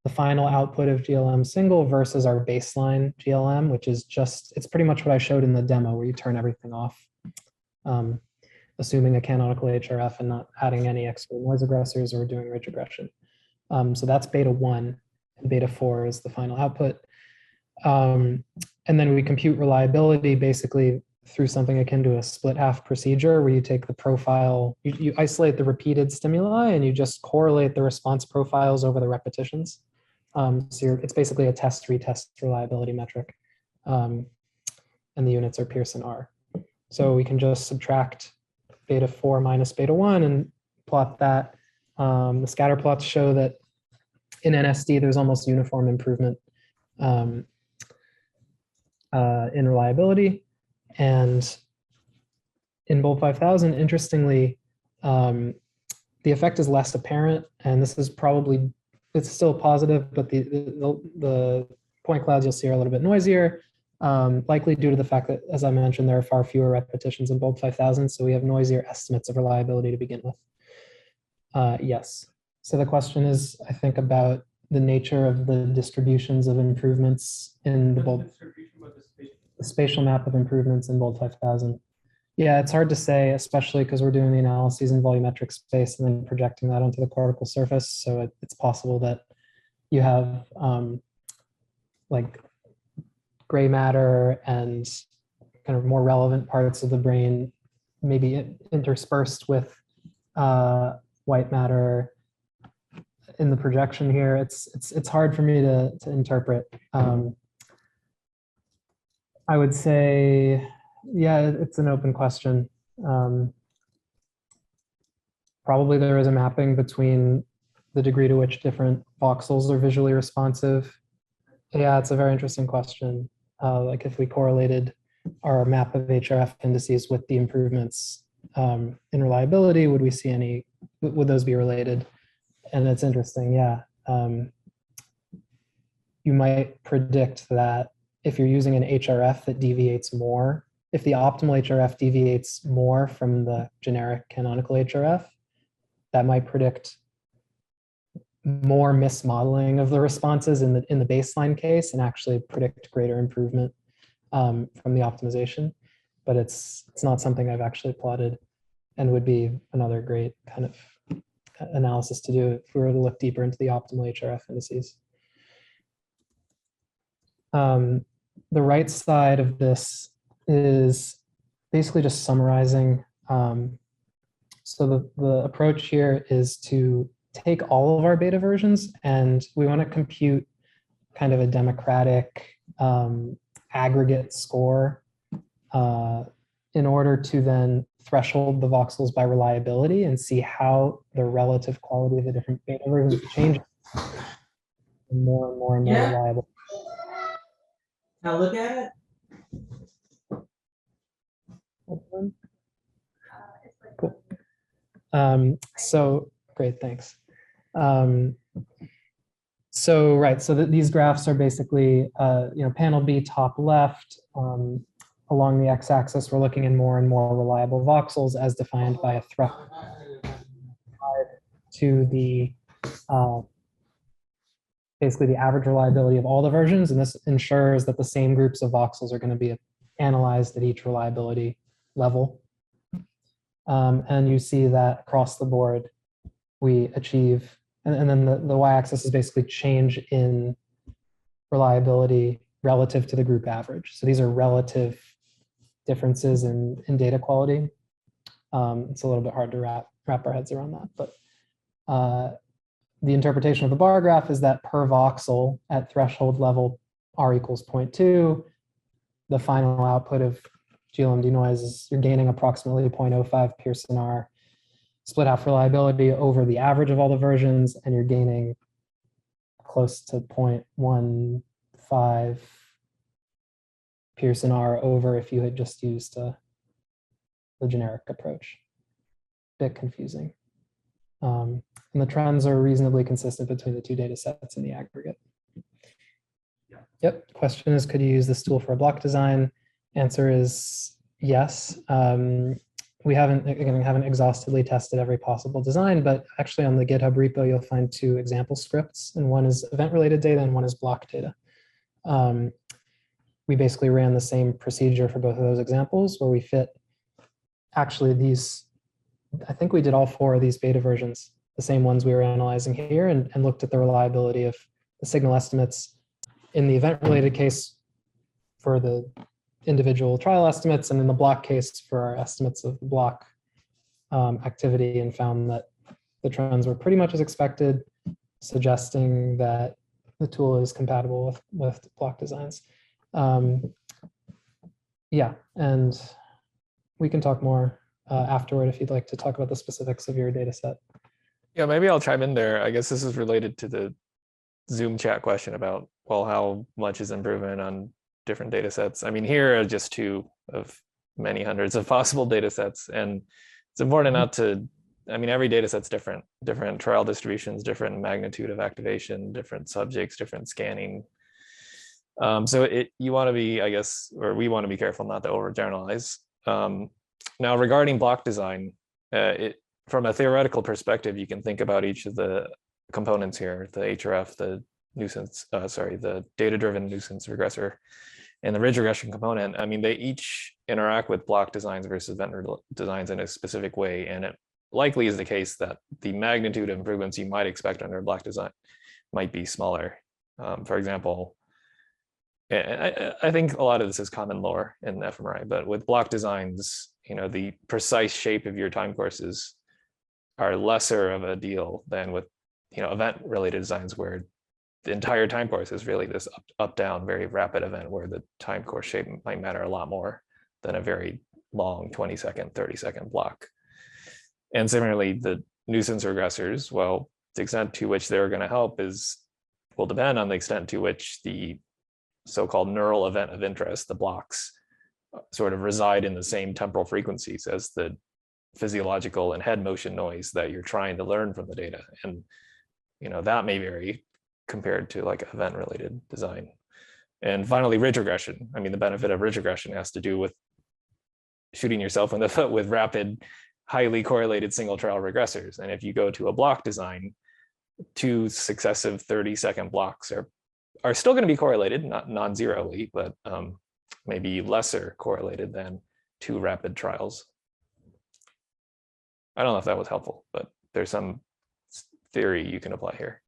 final output of GLM Single versus our baseline GLM, which is it's pretty much what I showed in the demo where you turn everything off, assuming a canonical Hrf and not adding any extra noise aggressors or doing ridge regression. So that's beta 1, and beta 4 is the final output. And then we compute reliability basically through something akin to a split half procedure where you take the profile, you isolate the repeated stimuli and you just correlate the response profiles over the repetitions. So it's basically a test retest reliability metric. And the units are Pearson R. So we can just subtract beta 4 minus beta 1 and plot that. The scatter plots show that in NSD there's almost uniform improvement in reliability. And in Bold 5000, interestingly, the effect is less apparent, and this is probably, it's still positive, but the point clouds you'll see are a little bit noisier, likely due to the fact that, as I mentioned, there are far fewer repetitions in Bold 5000, so we have noisier estimates of reliability to begin with. Yes, so the question is, I think, about the nature of the distributions of improvements in the Bold. The spatial map of improvements in Bold 5000. Yeah, it's hard to say, especially because we're doing the analyses in volumetric space and then projecting that onto the cortical surface. So it's possible that you have like gray matter and kind of more relevant parts of the brain maybe interspersed with white matter in the projection here. It's hard for me to interpret. I would say, yeah, it's an open question. Probably there is a mapping between the degree to which different voxels are visually responsive. Yeah, it's a very interesting question. Like if we correlated our map of Hrf indices with the improvements in reliability, would we see any would those be related? And it's interesting, yeah. You might predict that if you're using an Hrf that deviates more, if the optimal Hrf deviates more from the generic canonical Hrf, that might predict more mismodeling of the responses in the baseline case and actually predict greater improvement from the optimization. But it's not something I've actually plotted, and would be another great kind of analysis to do if we were to look deeper into the optimal Hrf indices. The right side of this is basically just summarizing. So the approach here is to take all of our beta versions, and we want to compute kind of a democratic aggregate score in order to then threshold the voxels by reliability and see how the relative quality of the different beta versions changes. More and more and more reliable. Now look at it. Cool. So great, thanks. So right, so these graphs are basically, panel B top left. Along the x-axis, we're looking in more and more reliable voxels as defined by a threshold to the basically the average reliability of all the versions, and this ensures that the same groups of voxels are going to be analyzed at each reliability level. And you see that across the board, we achieve, and then the y-axis is basically change in reliability relative to the group average. So these are relative differences in data quality. It's a little bit hard to wrap our heads around that, but the interpretation of the bar graph is that per voxel at threshold level r equals 0.2, the final output of Glm Denoise is you're gaining approximately 0.05 Pearson R split half reliability over the average of all the versions, and you're gaining close to 0.15 Pearson R over if you had just used the generic approach. Bit confusing. And the trends are reasonably consistent between the two data sets in the aggregate. Yep, question is, could you use this tool for a block design? Answer is yes. We haven't exhaustively tested every possible design, but actually on the GitHub repo, you'll find two example scripts, and one is event-related data and one is block data. We basically ran the same procedure for both of those examples where we fit actually these, I think we did all four of these beta versions, the same ones we were analyzing here, and looked at the reliability of the signal estimates in the event-related case for the individual trial estimates, and in the block case for our estimates of block activity, and found that the trends were pretty much as expected, suggesting that the tool is compatible with block designs. Yeah, and we can talk more afterward if you'd like to talk about the specifics of your data set. Yeah, maybe I'll chime in there. I guess this is related to the Zoom chat question about, well, how much is improvement on different data sets? I mean, here are just two of many hundreds of possible data sets. And it's important not to, I mean, every data set's different trial distributions, different magnitude of activation, different subjects, different scanning. So you want to be, I guess, or we want to be careful not to overgeneralize. Now, regarding block design, from a theoretical perspective, you can think about each of the components here, the Hrf, the nuisance, the data-driven nuisance regressor, and the ridge regression component. I mean, they each interact with block designs versus event designs in a specific way, and it likely is the case that the magnitude of improvements you might expect under a block design might be smaller. For example, I think a lot of this is common lore in fMRI, but with block designs, the precise shape of your time courses are lesser of a deal than with event-related designs, where the entire time course is really this up-down, very rapid event where the time course shape might matter a lot more than a very long 20-second, 30-second block. And similarly, the nuisance regressors, well, the extent to which they're going to help will depend on the extent to which the so-called neural event of interest, the blocks, sort of reside in the same temporal frequencies as the physiological and head motion noise that you're trying to learn from the data. And, that may vary compared to like event-related design. And finally, ridge regression. I mean, the benefit of ridge regression has to do with shooting yourself in the foot with rapid, highly correlated single trial regressors. And if you go to a block design, 2 successive 30-second blocks are still going to be correlated, not non-zeroly, but maybe lesser correlated than 2 rapid trials. I don't know if that was helpful, but there's some theory you can apply here.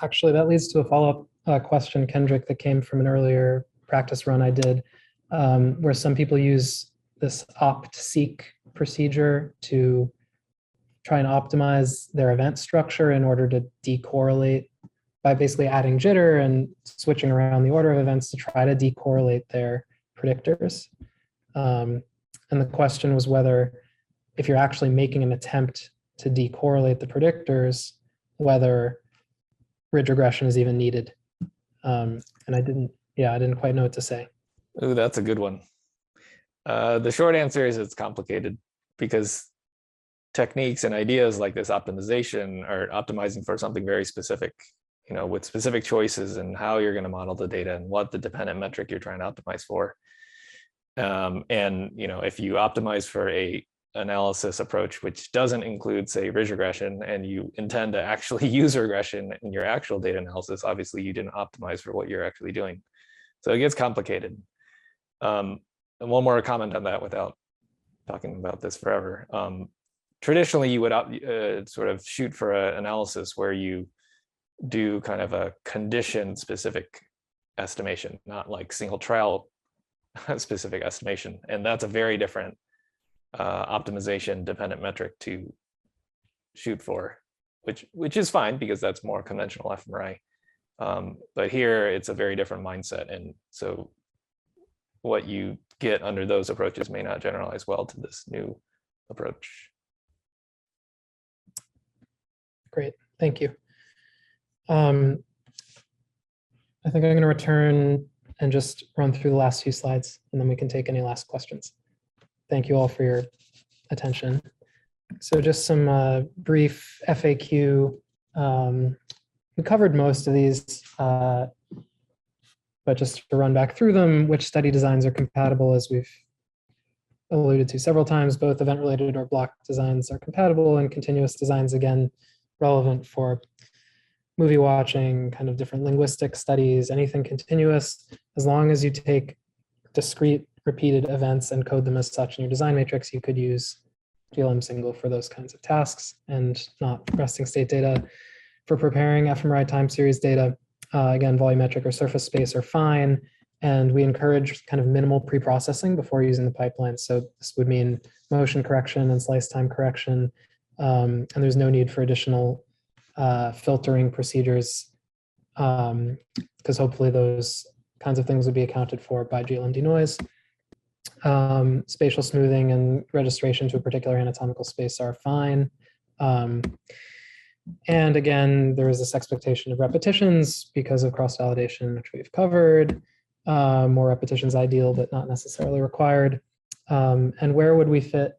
Actually, that leads to a follow-up question, Kendrick, that came from an earlier practice run I did, where some people use this opt-seek procedure to try and optimize their event structure in order to decorrelate by basically adding jitter and switching around the order of events to try to decorrelate their predictors. And the question was whether, if you're actually making an attempt to decorrelate the predictors, whether ridge regression is even needed. And I didn't quite know what to say. Ooh, that's a good one. The short answer is it's complicated because techniques and ideas like this optimization are optimizing for something very specific, with specific choices and how you're going to model the data and what the dependent metric you're trying to optimize for. And, if you optimize for a analysis approach, which doesn't include, say, ridge regression, and you intend to actually use regression in your actual data analysis, obviously you didn't optimize for what you're actually doing. So it gets complicated. And one more comment on that without talking about this forever. Traditionally, you would sort of shoot for an analysis where you do kind of a condition-specific estimation, not like single trial specific estimation. And that's a very different optimization dependent metric to shoot for, which is fine because that's more conventional fMRI. But here it's a very different mindset. And so what you get under those approaches may not generalize well to this new approach. Great, thank you. I think I'm going to return and just run through the last few slides, and then we can take any last questions. Thank you all for your attention. So just some brief FAQ. We covered most of these, but just to run back through them, which study designs are compatible, as we've alluded to several times, both event-related or block designs are compatible, and continuous designs, again, relevant for movie watching, kind of different linguistic studies, anything continuous, as long as you take discrete repeated events and code them as such in your design matrix, you could use GLM Single for those kinds of tasks and not resting state data. For preparing fMRI time series data, again, volumetric or surface space are fine, and we encourage kind of minimal pre-processing before using the pipeline. So this would mean motion correction and slice time correction, and there's no need for additional filtering procedures, because hopefully those kinds of things would be accounted for by Glm Denoise. Spatial smoothing and registration to a particular anatomical space are fine. And again, there is this expectation of repetitions because of cross-validation, which we've covered. More repetitions ideal, but not necessarily required. And where would we fit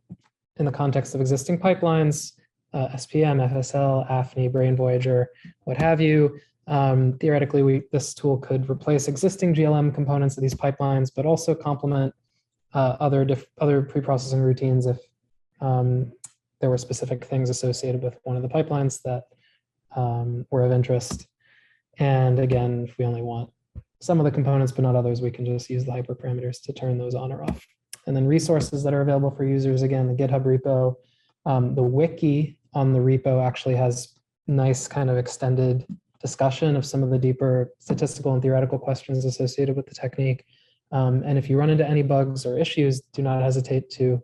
in the context of existing pipelines? SPM, FSL, AFNI, Brain Voyager, what have you. Theoretically, this tool could replace existing GLM components of these pipelines, but also complement other pre-processing routines if there were specific things associated with one of the pipelines that were of interest. And again, if we only want some of the components but not others, we can just use the hyperparameters to turn those on or off. And then resources that are available for users, again, the GitHub repo. The wiki on the repo actually has nice kind of extended discussion of some of the deeper statistical and theoretical questions associated with the technique. And if you run into any bugs or issues, do not hesitate to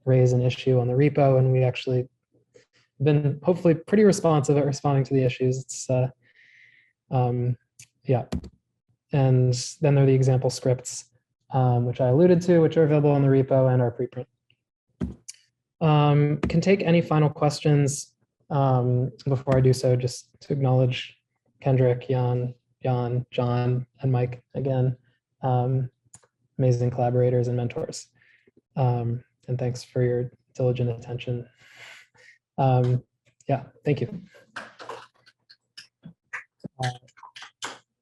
raise an issue on the repo. And we actually been hopefully pretty responsive at responding to the issues. It's yeah. And then there are the example scripts, which I alluded to, which are available on the repo and are preprint. Can take any final questions. Before I do so, just to acknowledge Kendrick, Jan, John, and Mike again, amazing collaborators and mentors. and thanks for your diligent attention. Yeah, thank you.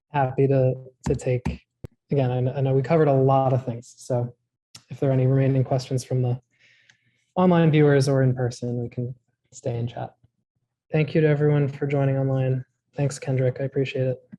Happy to take, again, I know we covered a lot of things, so if there are any remaining questions from the online viewers or in person, we can stay and chat. Thank you to everyone for joining online. Thanks, Kendrick, I appreciate it.